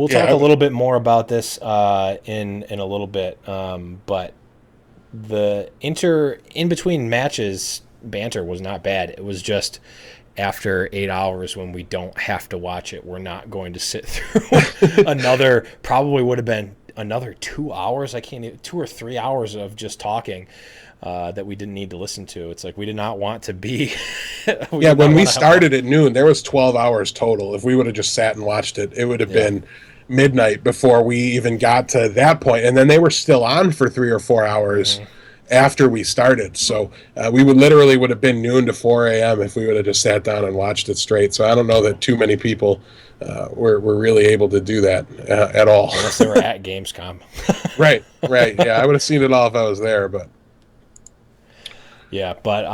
Speaker 1: talk a little bit more about this in a little bit, but the in between matches banter was not bad. It was just after 8 hours, when we don't have to watch it, we're not going to sit through another, probably would have been another 2 hours. I can't even, 2 or 3 hours of just talking that we didn't need to listen to. It's like we did not want to be.
Speaker 3: When we started at noon, there was 12 hours total. If we would have just sat and watched it, it would have been midnight before we even got to that point. And then they were still on for 3 or 4 hours after we started. So we would have been noon to 4 a.m. if we would have just sat down and watched it straight. So I don't know that too many people were really able to do that at all.
Speaker 1: Unless they were at Gamescom.
Speaker 3: Right. Yeah, I would have seen it all if I was there, but.
Speaker 1: Yeah, but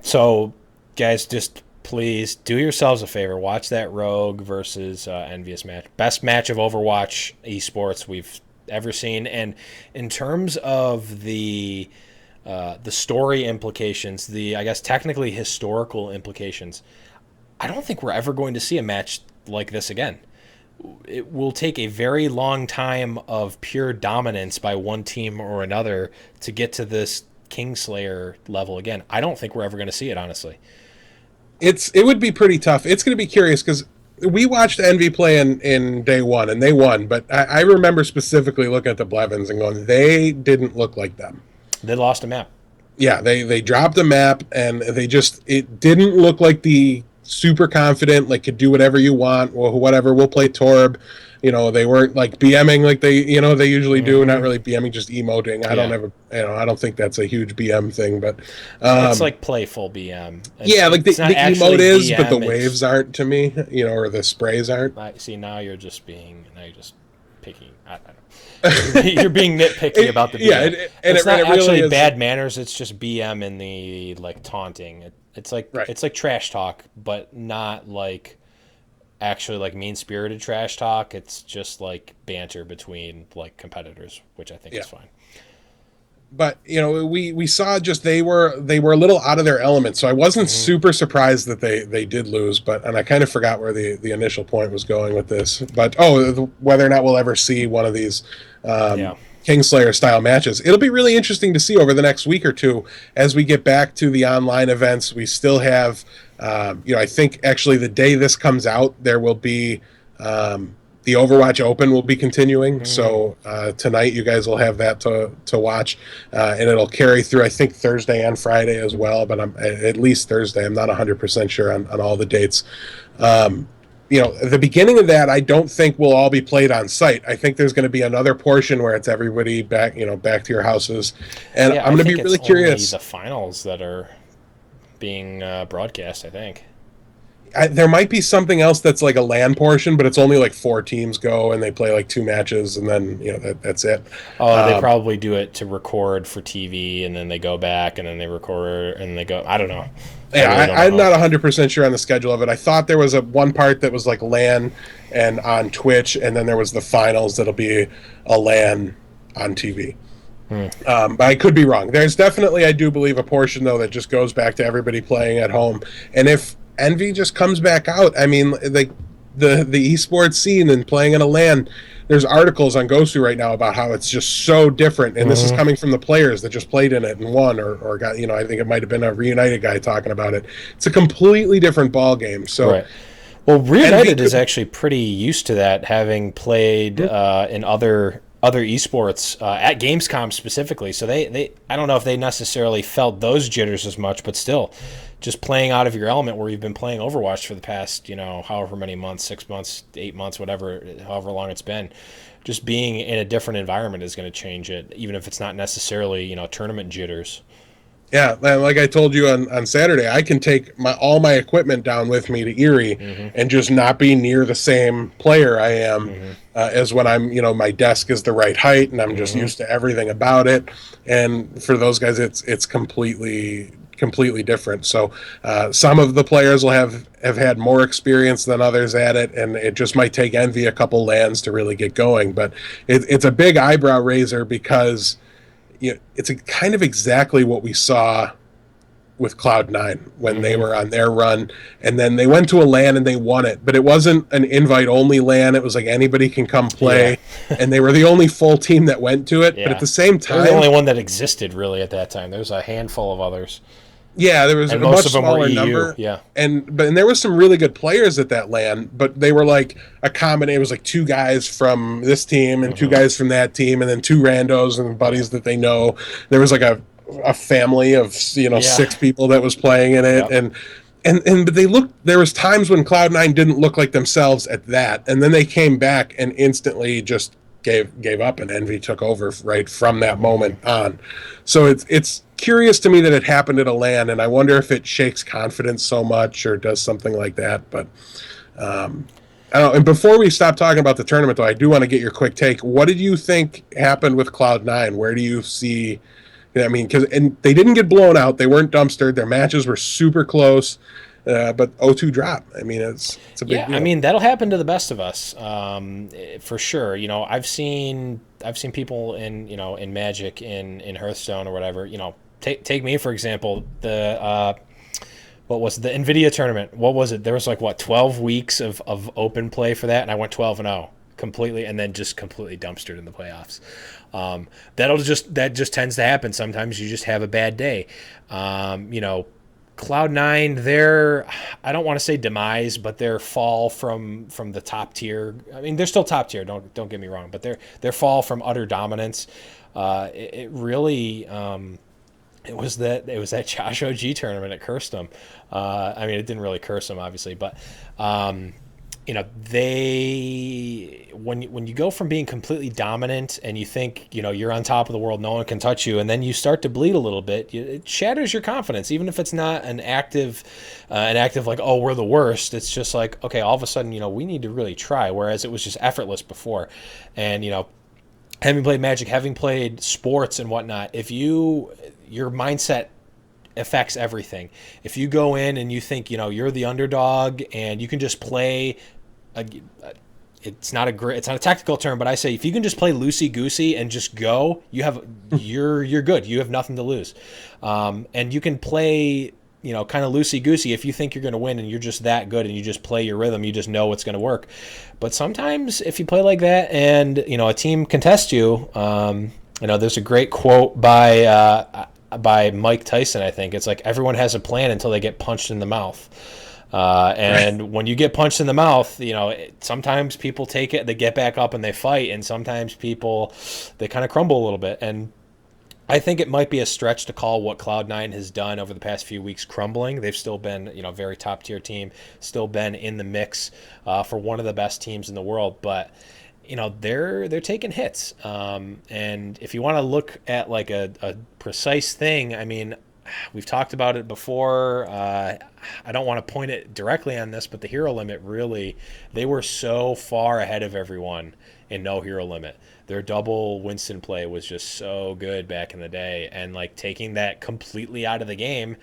Speaker 1: so guys, just please do yourselves a favor. Watch that Rogue versus Envious match. Best match of Overwatch esports we've ever seen. And in terms of the story implications, I guess technically historical implications, I don't think we're ever going to see a match like this again. It will take a very long time of pure dominance by one team or another to get to this Kingslayer level again. I don't think we're ever going to see it, honestly.
Speaker 3: It would be pretty tough. It's going to be curious because we watched Envy play in day one, and they won. But I remember specifically looking at the Blevins and going, they didn't look like them.
Speaker 1: They lost a map.
Speaker 3: Yeah, they dropped a map, and it didn't look like the super confident, like could do whatever you want, or whatever, we'll play Torb. They weren't like BMing like they usually do. Not really BMing, just emoting. I don't think that's a huge BM thing, but
Speaker 1: it's like playful BM.
Speaker 3: Like the emote is, BM, but the waves aren't to me, or the sprays aren't.
Speaker 1: See, now you're just picking. I don't know. You're being nitpicky about the BM. Yeah, it's not actually really bad manners. It's just BM in the like taunting. It's like It's like trash talk, but not like actually like mean-spirited trash talk. It's just like banter between like competitors, which I think is fine.
Speaker 3: But we saw just they were a little out of their element, so I wasn't super surprised that they did lose. And I kind of forgot where the initial point was going with this. But whether or not we'll ever see one of these Kingslayer style matches, it'll be really interesting to see over the next week or two as we get back to the online events. We still have. I think actually the day this comes out, there will be the Overwatch Open will be continuing. So tonight you guys will have that to watch, and it'll carry through I think Thursday and Friday as well. But I'm at least Thursday. I'm not 100% sure on all the dates. The beginning of that I don't think will all be played on site. I think there's going to be another portion where it's everybody back to your houses, and I'm going to be really curious.
Speaker 1: The finals that are being broadcast, I think.
Speaker 3: There might be something else that's like a LAN portion, but it's only like 4 teams go and they play like 2 matches, and then that's it.
Speaker 1: They probably do it to record for TV, and then they go back and then they record and they go. I don't know.
Speaker 3: I'm not 100% sure on the schedule of it. I thought there was one part that was like LAN and on Twitch, and then there was the finals that'll be a LAN on TV. But I could be wrong. There's definitely, I do believe, a portion though that just goes back to everybody playing at home. And if Envy just comes back out, I mean, the esports scene and playing in a LAN, there's articles on Gosu right now about how it's just so different. And this is coming from the players that just played in it and won, or got, I think it might have been a Reunited guy talking about it. It's a completely different ball game. So. Right.
Speaker 1: Well, Reunited is actually pretty used to that, having played in other esports at Gamescom specifically. So they I don't know if they necessarily felt those jitters as much, but still, just playing out of your element where you've been playing Overwatch for the past, however many months, 6 months, 8 months, however long it's been, just being in a different environment is going to change it, even if it's not necessarily, tournament jitters.
Speaker 3: Yeah, like I told you on Saturday, I can take all my equipment down with me to Erie and just not be near the same player I am as when I'm, my desk is the right height and I'm just used to everything about it. And for those guys, it's completely different. So some of the players will have had more experience than others at it, and it just might take Envy a couple LANs to really get going. But it's a big eyebrow raiser because it's kind of exactly what we saw with Cloud9 when they were on their run, and then they went to a LAN and they won it. But it wasn't an invite-only LAN. It was like anybody can come play, and they were the only full team that went to it. But at the same time,
Speaker 1: they were the only one that existed really at that time. There was a handful of others.
Speaker 3: Yeah, there was
Speaker 1: and
Speaker 3: a
Speaker 1: most
Speaker 3: much
Speaker 1: of them were
Speaker 3: smaller
Speaker 1: EU.
Speaker 3: number,
Speaker 1: Yeah.
Speaker 3: and there was some really good players at that LAN, but they were like a combination. It was like two guys from this team and two guys from that team, and then two randos and buddies that they know. There was like a family of
Speaker 1: Yeah.
Speaker 3: 6 people that was playing in it,
Speaker 1: Yep.
Speaker 3: and but they looked. There was times when Cloud9 didn't look like themselves at that, and then they came back and instantly just gave up, and Envy took over right from that moment on. So it's curious to me that it happened at a LAN, and I wonder if it shakes confidence so much or does something like that. But I don't know. And before we stop talking about the tournament, though, I do want to get your quick take. What did you think happened with Cloud9? Where do you see? I mean, because they didn't get blown out. They weren't dumpstered. Their matches were super close. But 0-2 drop. I mean, it's a big deal.
Speaker 1: I mean, that'll happen to the best of us, for sure. I've seen people in Magic, in Hearthstone or whatever. Take me for example. What was the NVIDIA tournament? What was it? There was 12 weeks of open play for that, and I went 12-0 completely, and then just completely dumpstered in the playoffs. That just tends to happen. Sometimes you just have a bad day. Cloud9, their, I don't want to say demise, but their fall from the top tier. I mean, they're still top tier. Don't get me wrong, but their fall from utter dominance. It really, it was that Josh OG tournament. It cursed them. I mean, it didn't really curse them, obviously, but they when you go from being completely dominant and you think you're on top of the world, no one can touch you, and then you start to bleed a little bit, it shatters your confidence. Even if it's not an active like, oh, we're the worst, it's just like, okay, all of a sudden we need to really try, whereas it was just effortless before. And having played Magic, having played sports and whatnot, if your mindset affects everything. If you go in and you think you're the underdog and you can just play it's not a tactical term, but I say if you can just play loosey goosey and just go, you're good. You have nothing to lose, and you can play kind of loosey goosey if you think you're going to win and you're just that good and you just play your rhythm. You just know it's going to work. But sometimes if you play like that and a team contests you, there's a great quote by Mike Tyson. I think it's like everyone has a plan until they get punched in the mouth. And when you get punched in the mouth, sometimes people take it, they get back up and they fight, and sometimes they kind of crumble a little bit. And I think it might be a stretch to call what Cloud9 has done over the past few weeks crumbling. They've still been, very top tier team, still been in the mix for one of the best teams in the world, but they're taking hits. And if you want to look at like a precise thing, I mean, we've talked about it before. I don't want to point it directly on this, but the hero limit really, they were so far ahead of everyone in no hero limit. Their double Winston play was just so good back in the day, and like taking that completely out of the game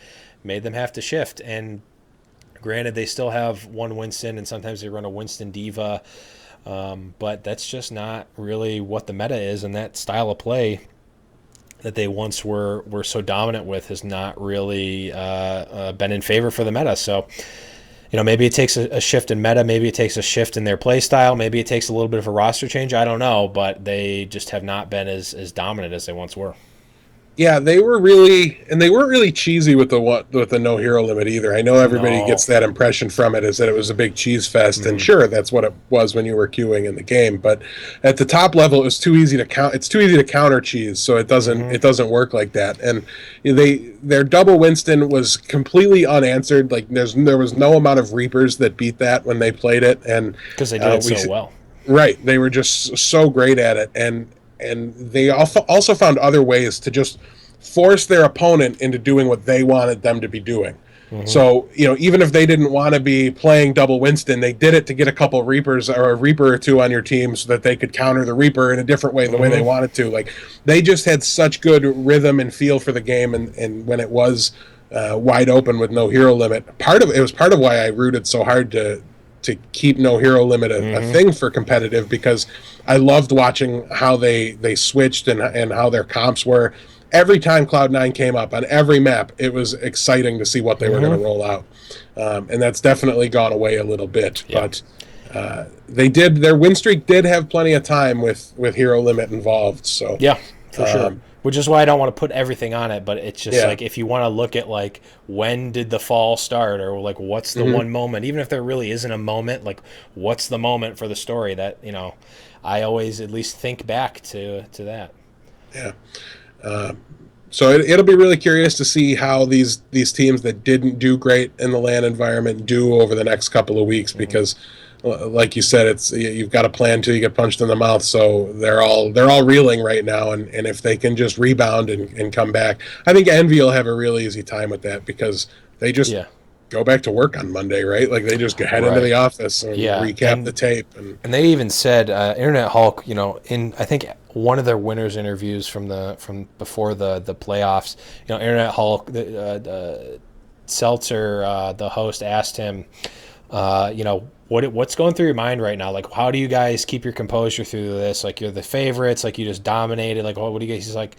Speaker 1: made them have to shift. And granted, they still have one Winston, and sometimes they run a Winston Diva, but that's just not really what the meta is, and that style of play that they once were so dominant with has not really been in favor for the meta. So, maybe it takes a shift in meta, maybe it takes a shift in their play style, maybe it takes a little bit of a roster change. I don't know, but they just have not been as dominant as they once were.
Speaker 3: Yeah, they weren't really cheesy with the no hero limit either. I know everybody gets that impression from it, is that it was a big cheese fest, and sure, that's what it was when you were queuing in the game. But at the top level, it was too easy to count. It's too easy to counter cheese, so it doesn't work like that. And their double Winston was completely unanswered. Like there was no amount of Reapers that beat that when they played it, and
Speaker 1: because they did it so well.
Speaker 3: Right, they were just so great at it, and they also found other ways to just force their opponent into doing what they wanted them to be doing. Mm-hmm. So, even if they didn't want to be playing double Winston, they did it to get a couple Reapers or a Reaper or two on your team so that they could counter the Reaper in a different way, the way they wanted to. Like, they just had such good rhythm and feel for the game, and when it was wide open with no hero limit, it was part of why I rooted so hard to keep no hero limit a thing for competitive, because I loved watching how they switched and how their comps were. Every time Cloud9 came up on every map, it was exciting to see what they were going to roll out. And that's definitely gone away a little bit. Yeah. But their win streak did have plenty of time with hero limit involved. So
Speaker 1: yeah, for sure. Which is why I don't want to put everything on it, but it's just like if you want to look at like when did the fall start, or like what's the one moment, even if there really isn't a moment, like what's the moment for the story that, I always at least think back to that.
Speaker 3: Yeah. So it'll be really curious to see how these teams that didn't do great in the LAN environment do over the next couple of weeks, because like you said, you've got a plan till you get punched in the mouth. So they're all reeling right now, and if they can just rebound and come back, I think Envy will have a real easy time with that, because they just go back to work on Monday, right? Like they just head into the office and recap the tape.
Speaker 1: And they even said Internet Hulk, in I think one of their winners interviews from before the playoffs, Internet Hulk, the Seltzer, the host, asked him, what's going through your mind right now? Like, how do you guys keep your composure through this? Like, you're the favorites, like you just dominated. Like, what do you guys? He's like,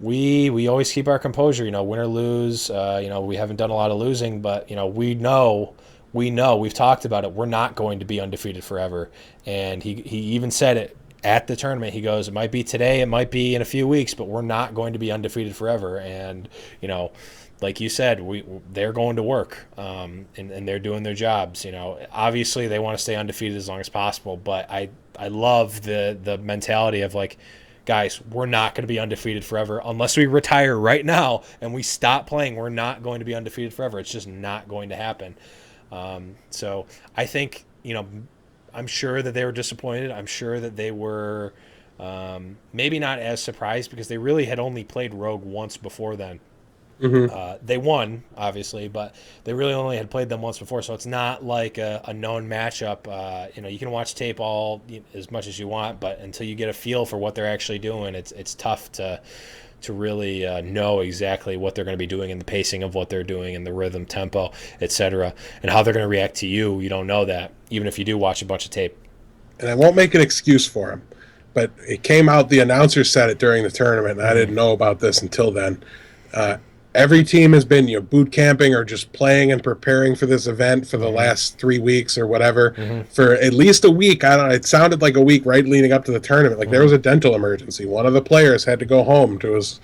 Speaker 1: we always keep our composure. Win or lose. We haven't done a lot of losing, but we know we've talked about it. We're not going to be undefeated forever. And he even said it at the tournament. He goes, it might be today, it might be in a few weeks, but we're not going to be undefeated forever. And like you said, they're going to work, and they're doing their jobs. Obviously they want to stay undefeated as long as possible, but I love the mentality of like, guys, we're not going to be undefeated forever unless we retire right now and we stop playing. We're not going to be undefeated forever. It's just not going to happen. So I think I'm sure that they were disappointed. I'm sure that they were maybe not as surprised, because they really had only played Rogue once before then. They won, obviously, but they really only had played them once before, so it's not like a known matchup. You can watch tape as much as you want, but until you get a feel for what they're actually doing, it's tough to really know exactly what they're going to be doing, and the pacing of what they're doing, and the rhythm, tempo, etc., and how they're going to react to you. You don't know that, even if you do watch a bunch of tape.
Speaker 3: And I won't make an excuse for them, but it came out, the announcer said it during the tournament, and I didn't know about this until then. Every team has been boot camping or just playing and preparing for this event for the last 3 weeks or whatever, for at least a week. I don't know, it sounded like a week right leading up to the tournament. Like there was a dental emergency. One of the players had to go home to his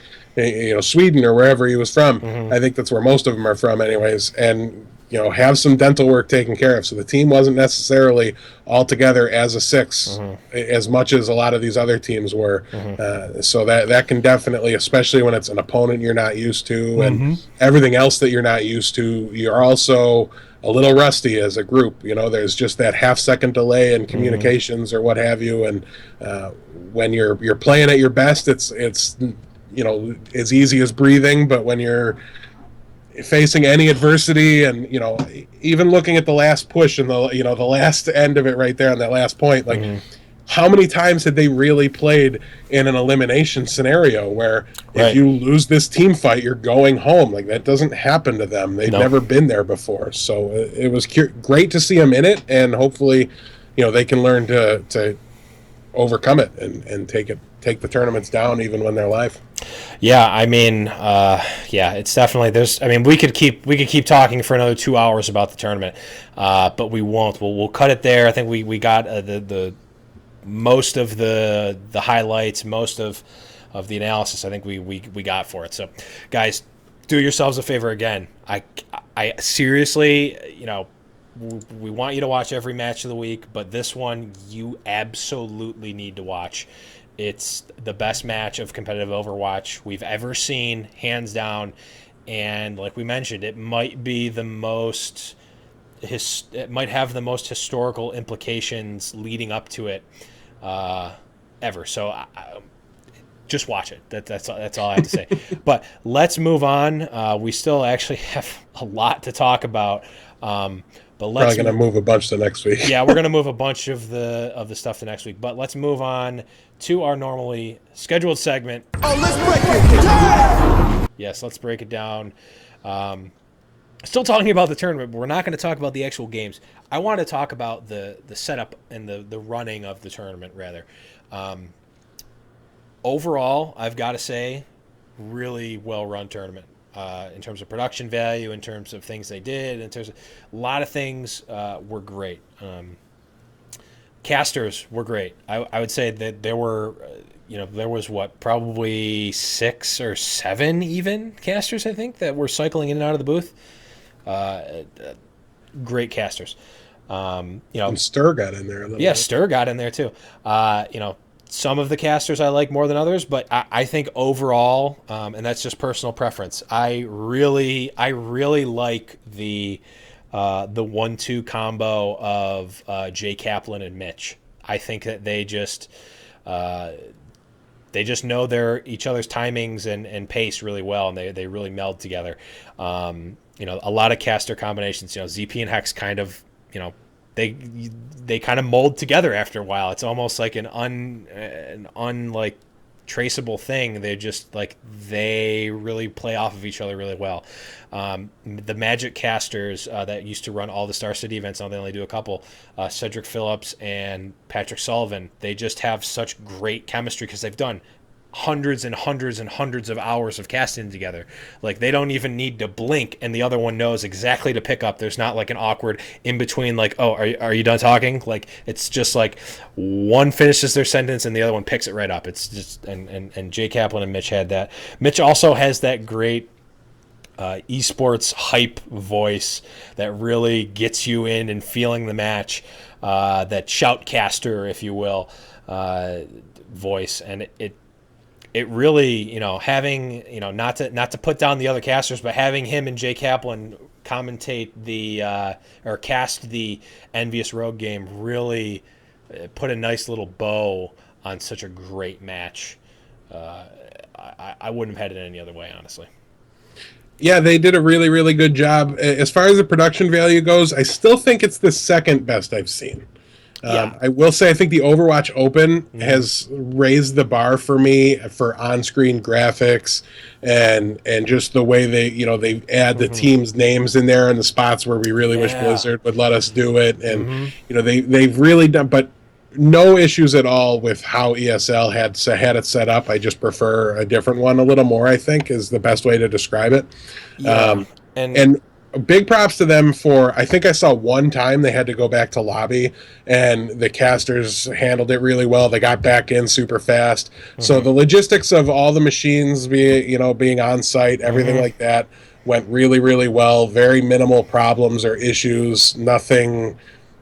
Speaker 3: Sweden or wherever he was from. I think that's where most of them are from anyways, and have some dental work taken care of. So the team wasn't necessarily all together as a six as much as a lot of these other teams were. So that can definitely, especially when it's an opponent you're not used to and everything else that you're not used to, you're also a little rusty as a group. There's just that half-second delay in communications or what have you. And when you're playing at your best, it's as easy as breathing. But when you're facing any adversity, and even looking at the last push and the last end of it right there on that last point, like how many times had they really played in an elimination scenario where if you lose this team fight, you're going home? Like that doesn't happen to them. They've never been there before. So it was great to see them in it, and hopefully they can learn to overcome it and take the tournaments down even when they're live.
Speaker 1: Yeah, I mean, it's definitely we could keep talking for another 2 hours about the tournament, but we won't. We'll cut it there. I think we got the most of the highlights, most of the analysis. I think we got for it. So, guys, do yourselves a favor again. I seriously, we want you to watch every match of the week, but this one you absolutely need to watch. It's the best match of competitive Overwatch we've ever seen, hands down. And like we mentioned, it might be it might have the most historical implications leading up to it ever. So just watch it. That's all I have to say. But let's move on. We still actually have a lot to talk about. But let's
Speaker 3: probably going to move a bunch to next week.
Speaker 1: Yeah, we're going to move a bunch of the stuff to next week. But let's move on to our normally scheduled segment.
Speaker 2: Oh, let's break it down.
Speaker 1: Yes, let's break it down. Still talking about the tournament, but we're not going to talk about the actual games. I want to talk about the setup and the running of the tournament, rather. Overall, I've got to say, really well-run tournament. In terms of production value, in terms of things they did, in terms of a lot of things were great. casters were great. I would say that there were, there was probably 6 or 7 even casters, I think, that were cycling in and out of the booth. Great casters.
Speaker 3: And Stir got in there a little
Speaker 1: Yeah,
Speaker 3: bit.
Speaker 1: Stir got in there too. Some of the casters I like more than others, but I think overall, and that's just personal preference, I really like the 1-2 combo of Jay Kaplan and Mitch. I think that they just know each other's timings and pace really well, and they really meld together. A lot of caster combinations. ZP and Hex kind of, they kind of mold together after a while. It's almost like an like traceable thing. They just they really play off of each other really well. The Magic casters that used to run all the Star City events, now they only do a couple. Cedric Phillips and Patrick Sullivan. They just have such great chemistry because they've done hundreds and hundreds and hundreds of hours of casting together. They don't even need to blink, and the other one knows exactly to pick up. There's not an awkward in between, oh, are you done talking? It's just one finishes their sentence and the other one picks it right up. It's just and Jay Kaplan and Mitch had that. Mitch also has that great esports hype voice that really gets you in and feeling the match. That shoutcaster, if you will, voice, and it really, having, not to put down the other casters, but having him and Jay Kaplan commentate or cast the Envious Rogue game really put a nice little bow on such a great match. I wouldn't have had it any other way, honestly.
Speaker 3: Yeah, they did a really, really good job. As far as the production value goes, I still think it's the second best I've seen. I will say I think the Overwatch Open has raised the bar for me for on-screen graphics and just the way they add the teams' names in there in the spots where we really wish Blizzard would let us do it. And they've really done, but no issues at all with how ESL had it set up. I just prefer a different one a little more, I think, is the best way to describe it.
Speaker 1: Yeah.
Speaker 3: And big props to them for, I think I saw one time they had to go back to lobby and the casters handled it really well. They got back in super fast. So the logistics of all the machines being on site, everything like that went really, really well. Very minimal problems or issues. Nothing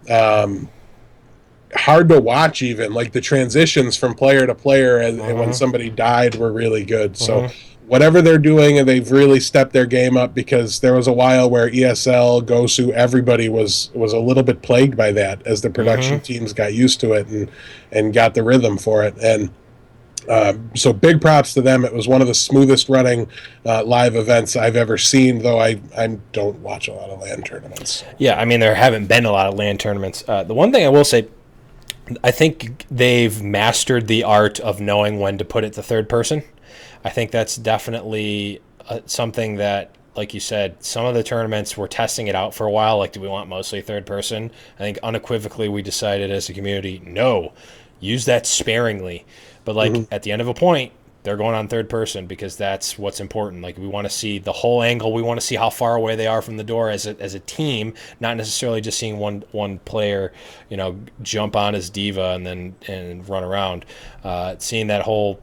Speaker 3: hard to watch even. The transitions from player to player and when somebody died were really good. So whatever they're doing, and they've really stepped their game up, because there was a while where ESL, Gosu, everybody was a little bit plagued by that as the production teams got used to it and got the rhythm for it. And so big props to them. It was one of the smoothest running live events I've ever seen, though I don't watch a lot of LAN tournaments.
Speaker 1: Yeah, I mean, there haven't been a lot of LAN tournaments. The one thing I will say, I think they've mastered the art of knowing when to put it to third person. I think that's definitely something that, like you said, some of the tournaments were testing it out for a while. Do we want mostly third person? I think unequivocally we decided as a community, no, use that sparingly. But at the end of a point, they're going on third person because that's what's important. We want to see the whole angle. We want to see how far away they are from the door as a team, not necessarily just seeing one player, jump on his diva and run around. Seeing that whole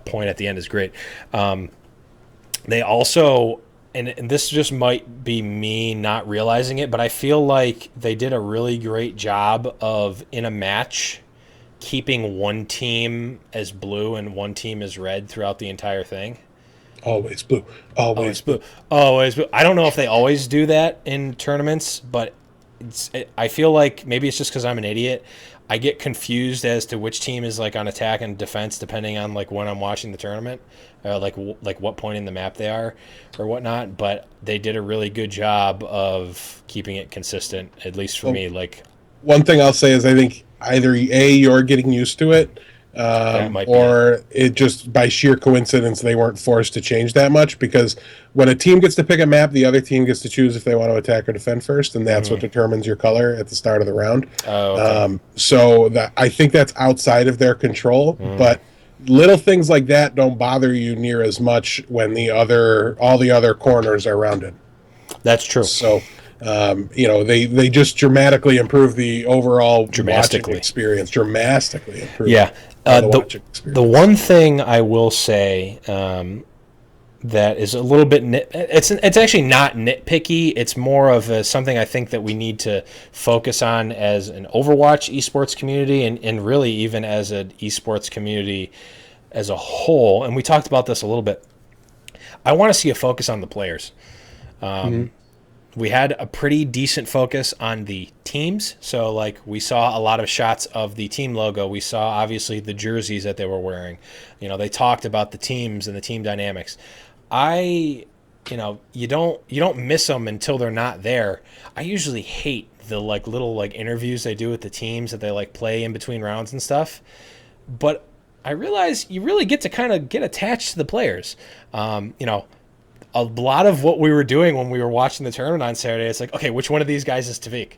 Speaker 1: point at the end is great. They also, and this just might be me not realizing it, but I feel like they did a really great job of, in a match, keeping one team as blue and one team as red throughout the entire thing.
Speaker 3: Always blue. Always blue.
Speaker 1: Always blue. I don't know if they always do that in tournaments, but I feel like maybe it's just because I'm an idiot. I get confused as to which team is on attack and defense depending on when I'm watching the tournament, or what point in the map they are or whatnot. But they did a really good job of keeping it consistent, at least for me.
Speaker 3: One thing I'll say is I think either you're getting used to it, or it just by sheer coincidence they weren't forced to change that much, because when a team gets to pick a map, the other team gets to choose if they want to attack or defend first, and that's what determines your color at the start of the round. So I think that's outside of their control, but little things like that don't bother you near as much when all the other corners are rounded.
Speaker 1: That's true.
Speaker 3: So They just dramatically improve the overall watching experience. Dramatically improve.
Speaker 1: Yeah.
Speaker 3: The watching experience.
Speaker 1: The one thing I will say that is a little bit it's actually not nitpicky. It's more of something I think that we need to focus on as an Overwatch esports community, and really even as an esports community as a whole. And we talked about this a little bit. I want to see a focus on the players. We had a pretty decent focus on the teams. So, like, we saw a lot of shots of the team logo. We saw, obviously, the jerseys that they were wearing. They talked about the teams and the team dynamics. You don't miss them until they're not there. I usually hate the, like, little, like, interviews they do with the teams that they, like, play in between rounds and stuff. But I realize you really get to kind of get attached to the players. A lot of what we were doing when we were watching the tournament on Saturday, it's like, okay, which one of these guys is Tavik?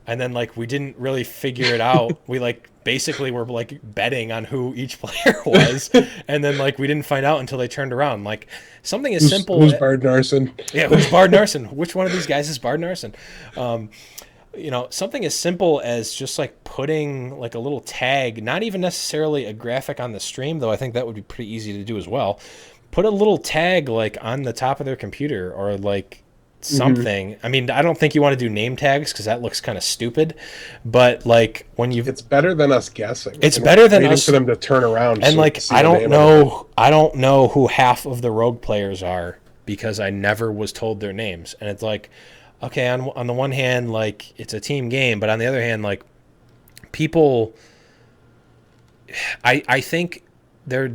Speaker 1: And then, like, we didn't really figure it out. We, like, basically were, like, betting on who each player was. And then, like, we didn't find out until they turned around. Like, something as simple.
Speaker 3: Who's Bard Narson?
Speaker 1: Yeah, who's Bard Narson? Which one of these guys is Bard Narson? Something as simple as just, like, putting, like, a little tag, not even necessarily a graphic on the stream, though I think that would be pretty easy to do as well. Put a little tag, like, on the top of their computer, or, like, something. I mean, I don't think you want to do name tags because that looks kind of stupid. But, like, when you,
Speaker 3: it's better than us guessing.
Speaker 1: It's better than us
Speaker 3: for them to turn around.
Speaker 1: And, like, I don't know who half of the Rogue players are because I never was told their names. And it's like, okay, on the one hand, like, it's a team game, but on the other hand, like, people, I think they're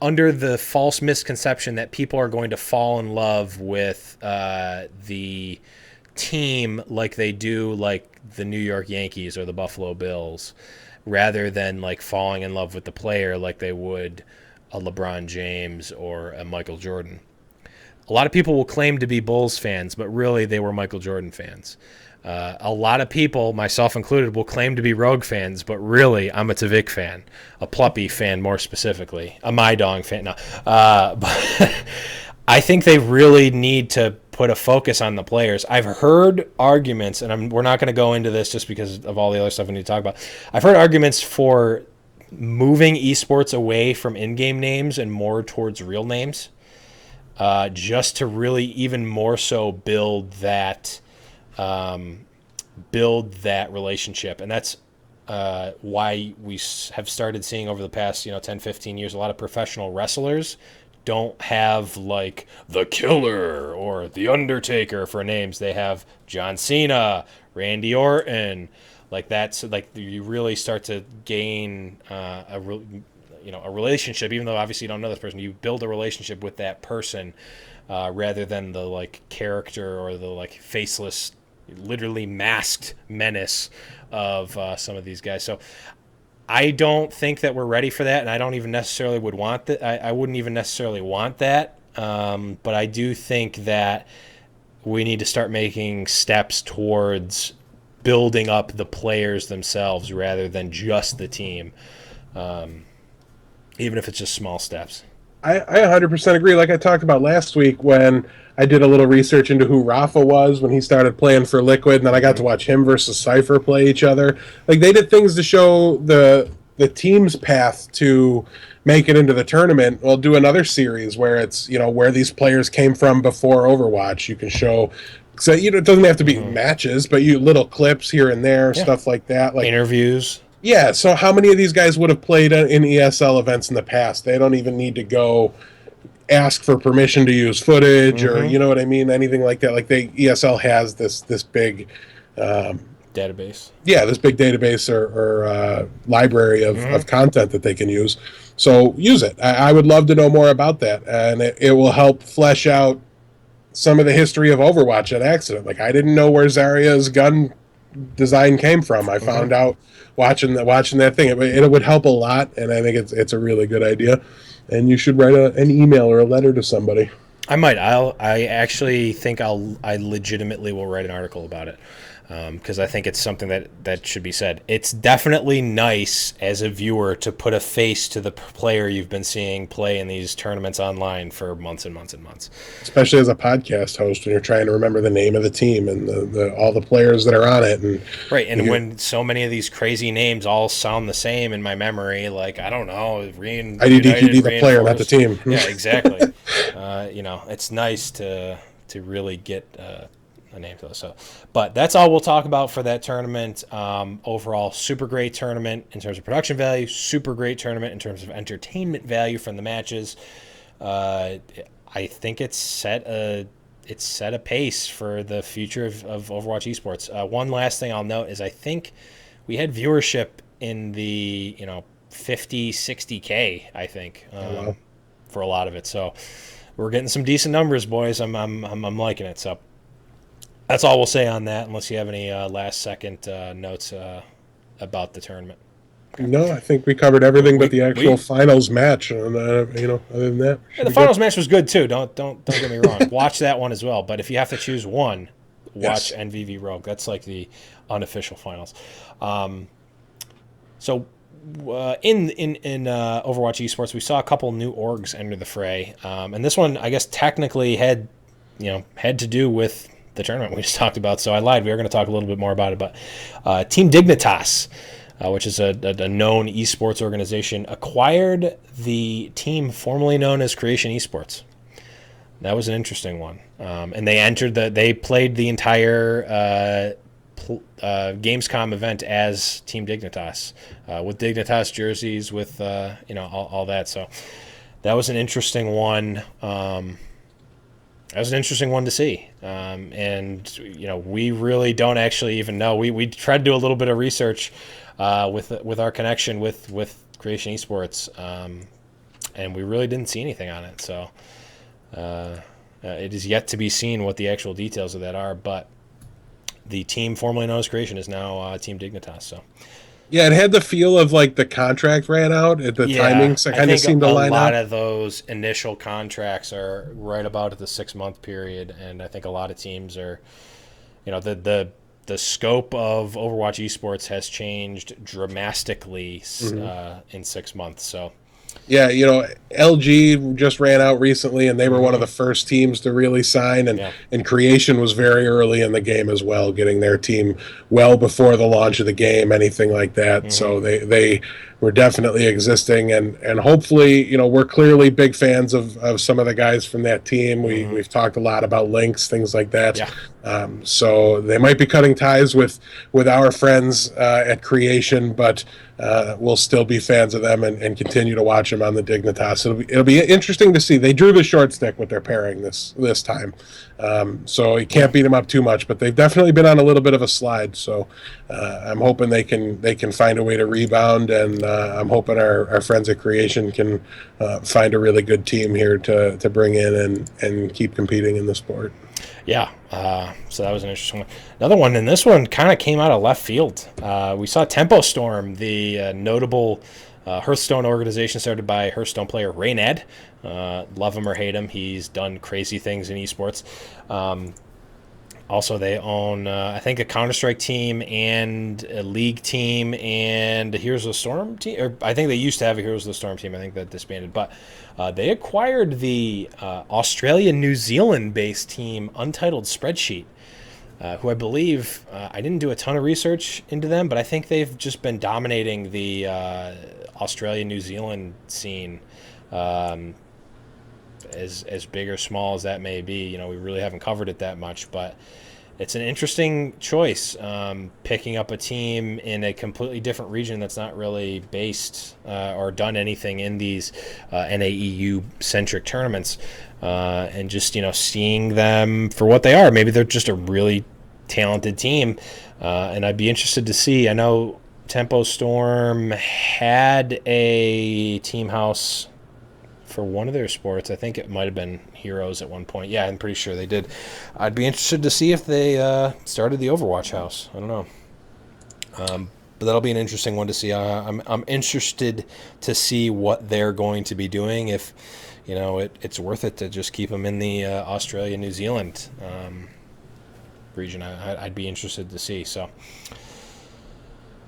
Speaker 1: under the false misconception that people are going to fall in love with the team like they do, like the New York Yankees or the Buffalo Bills, rather than, like, falling in love with the player like they would a LeBron James or a Michael Jordan. A lot of people will claim to be Bulls fans, but really they were Michael Jordan fans. A lot of people, myself included, will claim to be Rogue fans, but really I'm a Tavik fan, a Pluppie fan more specifically, a My Dong fan. No, but I think they really need to put a focus on the players. I've heard arguments, and we're not going to go into this just because of all the other stuff we need to talk about. I've heard arguments for moving esports away from in-game names and more towards real names, just to really even more so build that relationship. And that's why we have started seeing over the past 10, 15 years, a lot of professional wrestlers don't have, like, the Killer or the Undertaker for names. They have John Cena, Randy Orton. Like, that's, like, you really start to gain a relationship, even though obviously you don't know this person. You build a relationship with that person rather than the, like, character or the, like, faceless, literally masked menace of some of these guys. So I don't think that we're ready for that, and I don't even necessarily would want that. I wouldn't even necessarily want that, but I do think that we need to start making steps towards building up the players themselves rather than just the team, even if it's just small steps.
Speaker 3: I 100% agree. Like I talked about last week when I did a little research into who Rafa was when he started playing for Liquid, and then I got to watch him versus Cypher play each other. Like, they did things to show the team's path to make it into the tournament. We'll do another series where it's, where these players came from before Overwatch. You can show, so it doesn't have to be matches, but little clips here and there, stuff like that, like
Speaker 1: interviews.
Speaker 3: Yeah, so how many of these guys would have played in ESL events in the past? They don't even need to go ask for permission to use footage or, you know what I mean, anything like that. Like, ESL has this big
Speaker 1: database.
Speaker 3: Yeah, this big database or library of content that they can use. So use it. I would love to know more about that, and it will help flesh out some of the history of Overwatch at accident. Like, I didn't know where Zarya's gun design came from. I found out watching that thing. It would help a lot, and I think it's a really good idea. And you should write an email or a letter to somebody.
Speaker 1: I might. I actually think I legitimately will write an article about it. because I think it's something that should be said. It's definitely nice as a viewer to put a face to the player you've been seeing play in these tournaments online for months and months and months.
Speaker 3: Especially as a podcast host when you're trying to remember the name of the team and all the players that are on it. And
Speaker 1: right, and when so many of these crazy names all sound the same in my memory, like, I don't know,
Speaker 3: IDDQD, the player, not the team.
Speaker 1: Yeah, exactly. It's nice to really get a name to those. So, but that's all we'll talk about for that tournament. Overall, super great tournament in terms of production value, super great tournament in terms of entertainment value from the matches. I think it's set a pace for the future of Overwatch esports. One last thing I'll note is I think we had viewership in the 50, 60K, I think, for a lot of it. So we're getting some decent numbers, boys. I'm liking it. So that's all we'll say on that, unless you have any last second notes about the tournament.
Speaker 3: Okay. No, I think we covered everything but the actual finals match. And other than that,
Speaker 1: the finals match was good too. Don't get me wrong. Watch that one as well. But if you have to choose one, watch NVV Rogue. That's like the unofficial finals. So in Overwatch esports, we saw a couple new orgs enter the fray, and this one I guess technically had to do with the tournament we just talked about. So I lied. We are going to talk a little bit more about it. But Team Dignitas, which is a known esports organization, acquired the team formerly known as Creation Esports. That was an interesting one. And they played the entire Gamescom event as Team Dignitas, with Dignitas jerseys, with all that. So that was an interesting one. That was an interesting one to see. And we really don't actually even know. We tried to do a little bit of research with our connection with Creation Esports, and we really didn't see anything on it. So it is yet to be seen what the actual details of that are. But the team formerly known as Creation is now Team Dignitas. So.
Speaker 3: Yeah, it had the feel of like the contract ran out at the timing, so it kind of seemed to line up.
Speaker 1: A lot of those initial contracts are right about at the 6-month period, and I think a lot of teams are, the scope of Overwatch esports has changed dramatically in 6 months. So.
Speaker 3: Yeah, LG just ran out recently, and they were one of the first teams to really sign, and Creation was very early in the game as well, getting their team well before the launch of the game, anything like that. So they were definitely existing, and hopefully, we're clearly big fans of some of the guys from that team. We've talked a lot about links, things like that. Yeah. So they might be cutting ties with our friends at Creation, but we'll still be fans of them and continue to watch them on the Dignitas. It'll be interesting to see. They drew the short stick with their pairing this time, so you can't beat them up too much. But they've definitely been on a little bit of a slide. So I'm hoping they can find a way to rebound, and I'm hoping our friends at Creation can find a really good team here to bring in and keep competing in the sport.
Speaker 1: Yeah, so that was an interesting one. Another one, and this one kind of came out of left field. We saw Tempo Storm, the notable Hearthstone organization started by Hearthstone player Rayned. Love him or hate him, he's done crazy things in esports. Also, they own, I think, a Counter-Strike team and a League team and a Heroes of the Storm team. Or I think they used to have a Heroes of the Storm team. I think that disbanded. But they acquired the Australia-New Zealand-based team Untitled Spreadsheet, who I believe, I didn't do a ton of research into them, but I think they've just been dominating the Australia-New Zealand scene. As big or small as that may be, we really haven't covered it that much, but it's an interesting choice, picking up a team in a completely different region that's not really based or done anything in these NAEU-centric tournaments, and just, seeing them for what they are. Maybe they're just a really talented team, and I'd be interested to see. I know Tempo Storm had a team house for one of their sports. I think it might have been Heroes at one point. Yeah, I'm pretty sure they did. I'd be interested to see if they started the Overwatch house. I don't know. But that'll be an interesting one to see. I'm interested to see what they're going to be doing, if it's worth it to just keep them in the Australia, New Zealand region. I'd be interested to see. So.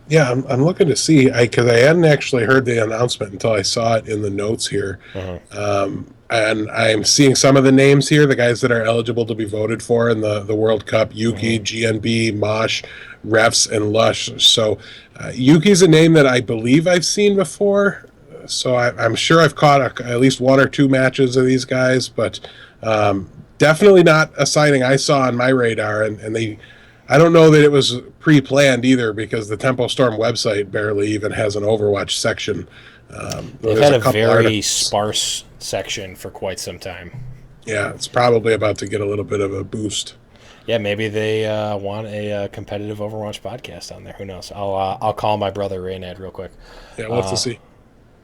Speaker 3: Yeah, I'm looking to see because I hadn't actually heard the announcement until I saw it in the notes here, and I'm seeing some of the names here, the guys that are eligible to be voted for in the World Cup: Yuki, GNB, Mosh, Refs, and Lush. So Yuki's a name that I believe I've seen before. So I'm sure I've caught at least one or two matches of these guys, but definitely not a signing I saw on my radar, and they. I don't know that it was pre-planned either because the Tempo Storm website barely even has an Overwatch section.
Speaker 1: They've had a very sparse section for quite some time.
Speaker 3: Yeah, it's probably about to get a little bit of a boost.
Speaker 1: Yeah, maybe they want a competitive Overwatch podcast on there. Who knows? I'll call my brother Raynad real quick.
Speaker 3: Yeah, we'll have to see.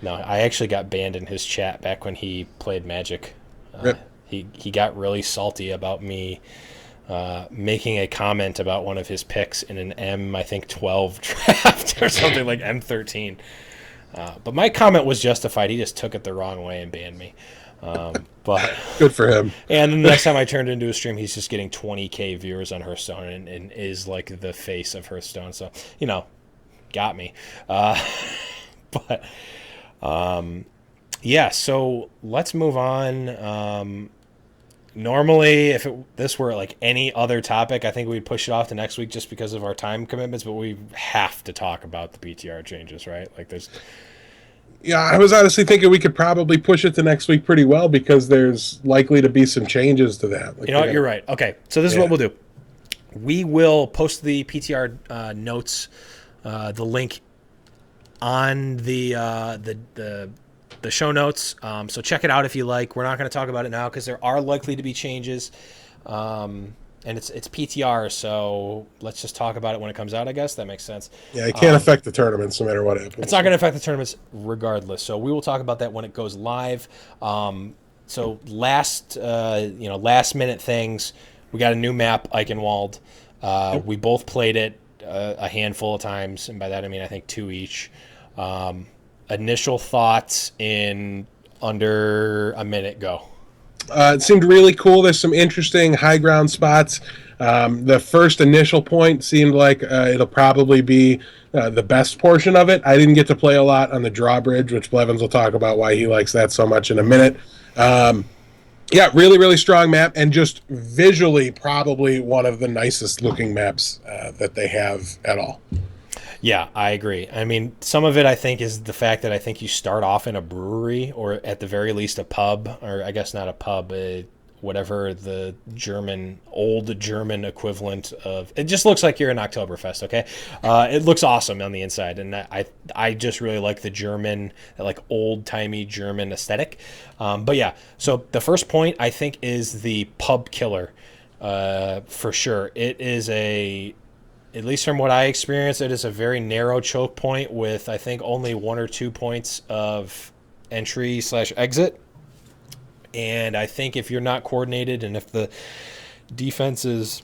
Speaker 1: No, I actually got banned in his chat back when he played Magic. He got really salty about me making a comment about one of his picks in an M12 draft or something like M13. But my comment was justified. He just took it the wrong way and banned me. But
Speaker 3: good for him.
Speaker 1: And the next time I turned into a stream, he's just getting 20K viewers on Hearthstone and is like the face of Hearthstone. So, got me. But yeah, so let's move on. Normally, if this were like any other topic, I think we'd push it off to next week just because of our time commitments, but we have to talk about the PTR changes, right? Like there's...
Speaker 3: Yeah, I was honestly thinking we could probably push it to next week pretty well because there's likely to be some changes to that.
Speaker 1: Like, you're right. Okay, so this is what we'll do. We will post the PTR notes, the link on the show notes, so check it out if you like. We're not going to talk about it now because there are likely to be changes, and it's PTR, so let's just talk about it when it comes out, I guess. That makes sense.
Speaker 3: Yeah, it can't affect the tournaments no matter what happens.
Speaker 1: It's not going to affect the tournaments regardless, so we will talk about that when it goes live. So last minute things, we got a new map, Eichenwald. We both played it a handful of times, and by that I mean I think 2 each. Initial thoughts in under a minute, go.
Speaker 3: It seemed really cool. There's some interesting high ground spots. The first initial point seemed like it'll probably be the best portion of it. I didn't get to play a lot on the drawbridge, which Blevins will talk about why he likes that so much in a minute. Yeah, really, really strong map, and just visually probably one of the nicest looking maps that they have at all.
Speaker 1: Yeah, I agree. I mean, some of it I think is the fact that I think you start off in a brewery or at the very least a pub, or I guess not a pub, whatever the old German equivalent of. It just looks like you're in Oktoberfest, okay? It looks awesome on the inside, and I just really like the German, like old-timey German aesthetic. But yeah, so the first point I think is the pub killer, for sure. It is at least from what I experienced, it is a very narrow choke point with, I think, only 1 or 2 points of entry/exit. And I think if you're not coordinated and if the defense is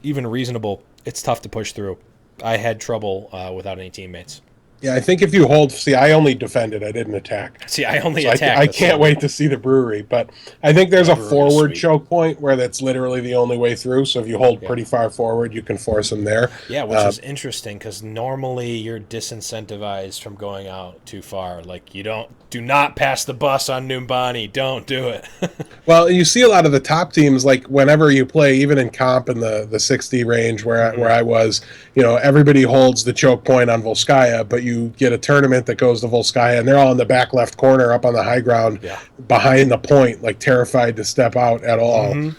Speaker 1: even reasonable, it's tough to push through. I had trouble without any teammates.
Speaker 3: Yeah, I think if you hold... See, I only defended. I didn't attack.
Speaker 1: See, I only attacked.
Speaker 3: I can't wait to see the brewery. But I think there's a forward choke point where that's literally the only way through. So if you hold pretty far forward, you can force them there.
Speaker 1: Yeah, which is interesting because normally you're disincentivized from going out too far. Like, do not pass the bus on Numbani. Don't do it.
Speaker 3: Well, you see a lot of the top teams, like whenever you play, even in comp in the 60 range where I was, everybody holds the choke point on Volskaya, but you get a tournament that goes to Volskaya, and they're all in the back left corner up on the high ground behind the point, like terrified to step out at all.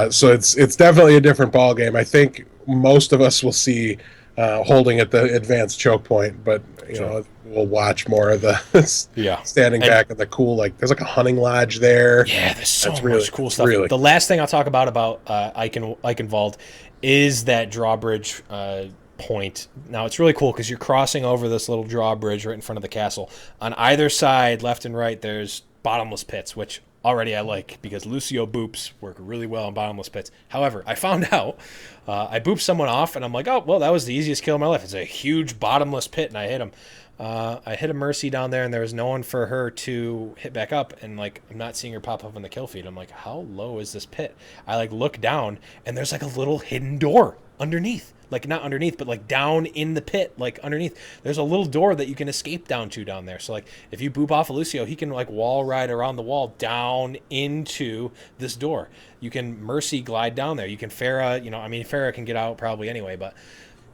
Speaker 3: So it's definitely a different ball game. I think most of us will see holding at the advanced choke point, but we'll watch more of the standing back in the cool, like there's like a hunting lodge there.
Speaker 1: Yeah, there's so much cool stuff. The last thing I'll talk about Eichenwald is that drawbridge point. Now it's really cool because you're crossing over this little drawbridge right in front of the castle. On either side, left and right, there's bottomless pits, which already I like because Lucio boops work really well in bottomless pits. However, I found out I booped someone off and I'm like, oh, well, that was the easiest kill of my life. It's a huge bottomless pit and I hit him. I hit a Mercy down there, and there was no one for her to hit back up, and like I'm not seeing her pop up on the kill feed. I'm like, how low is this pit? I like look down, and there's like a little hidden door underneath. Like not underneath, but like down in the pit, like underneath. There's a little door that you can escape down to down there. So like if you boop off Lucio, he can like wall ride around the wall down into this door. You can Mercy glide down there. You can Pharah, Pharah can get out probably anyway, but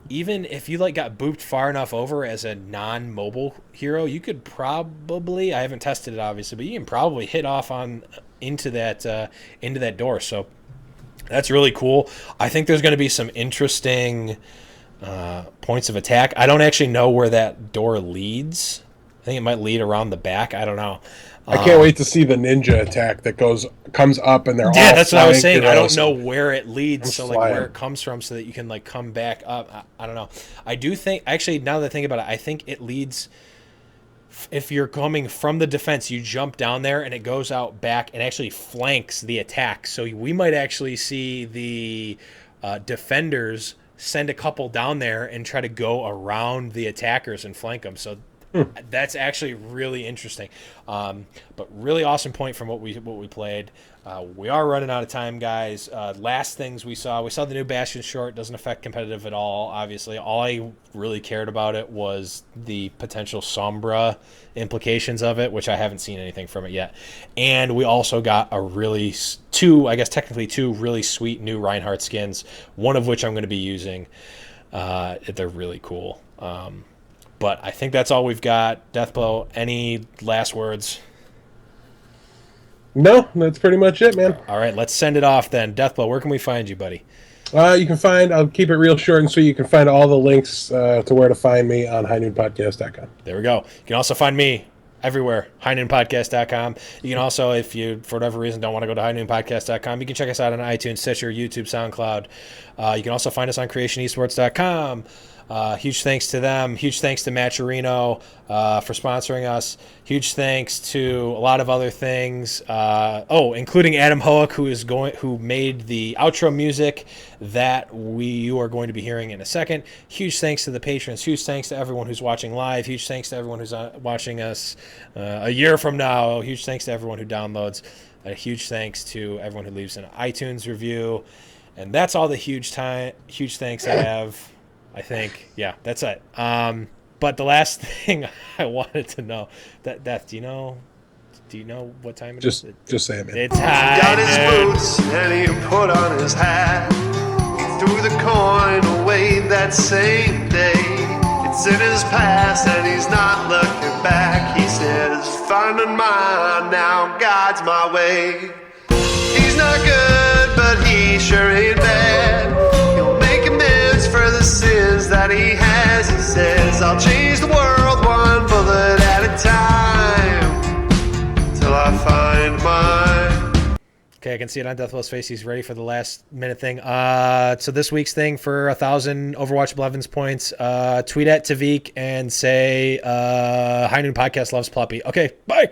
Speaker 1: even if you like got booped far enough over as a non-mobile hero, you could probably, I haven't tested it obviously, but you can probably hit off on into that door. So that's really cool. I think there's going to be some interesting points of attack. I don't actually know where that door leads. I think it might lead around the back. I don't know.
Speaker 3: I can't wait to see the ninja attack that comes up and they're all
Speaker 1: that's what I was saying. I don't
Speaker 3: awesome.
Speaker 1: know where it leads, so like where it comes from, so that you can like come back up. I don't know. I do think actually now that I think about it, I think it leads. If you're coming from the defense, you jump down there and it goes out back and actually flanks the attack. So we might actually see the defenders send a couple down there and try to go around the attackers and flank them. So that's actually really interesting. But really awesome point from what we played. We are running out of time, guys. Last things we saw the new Bastion short. Doesn't affect competitive at all, obviously. All I really cared about it was the potential Sombra implications of it, which I haven't seen anything from it yet. And we also got two really sweet new Reinhardt skins, one of which I'm going to be using. They're really cool. But I think that's all we've got. Deathblow, any last words?
Speaker 3: No, that's pretty much it, man.
Speaker 1: All right, let's send it off then. Deathblow, where can we find you, buddy?
Speaker 3: I'll keep it real short and sweet. You can find all the links to where to find me on HighNoonPodcast.com.
Speaker 1: There we go. You can also find me everywhere, HighNoonPodcast.com. You can also, if you, for whatever reason, don't want to go to HighNoonPodcast.com, you can check us out on iTunes, Stitcher, YouTube, SoundCloud. You can also find us on CreationEsports.com. Huge thanks to them. Huge thanks to Matcherino for sponsoring us. Huge thanks to a lot of other things. Including Adam Hoek, who made the outro music that you are going to be hearing in a second. Huge thanks to the patrons. Huge thanks to everyone who's watching live. Huge thanks to everyone who's watching us a year from now. Huge thanks to everyone who downloads. A huge thanks to everyone who leaves an iTunes review. And that's all the huge thanks I have. I think, yeah, that's it. But the last thing I wanted to know, Death, do you know what time it is?
Speaker 3: Just say it, man.
Speaker 1: It's high.
Speaker 2: Got his boots and he put on his hat. He threw the coin away that same day. It's in his past and he's not looking back. He says, finding mine now, God's my way. He's not good, but he sure ain't bad. He'll make amends for the sins that he has. He says, I'll change the world one bullet at a time till I find mine.
Speaker 1: Okay, I can see it on Deathlow's face. He's ready for the last minute thing. So this week's thing for 1,000 Overwatch 11's points, tweet at Tavik and say HighNoon Podcast loves Pluppie. Okay, bye.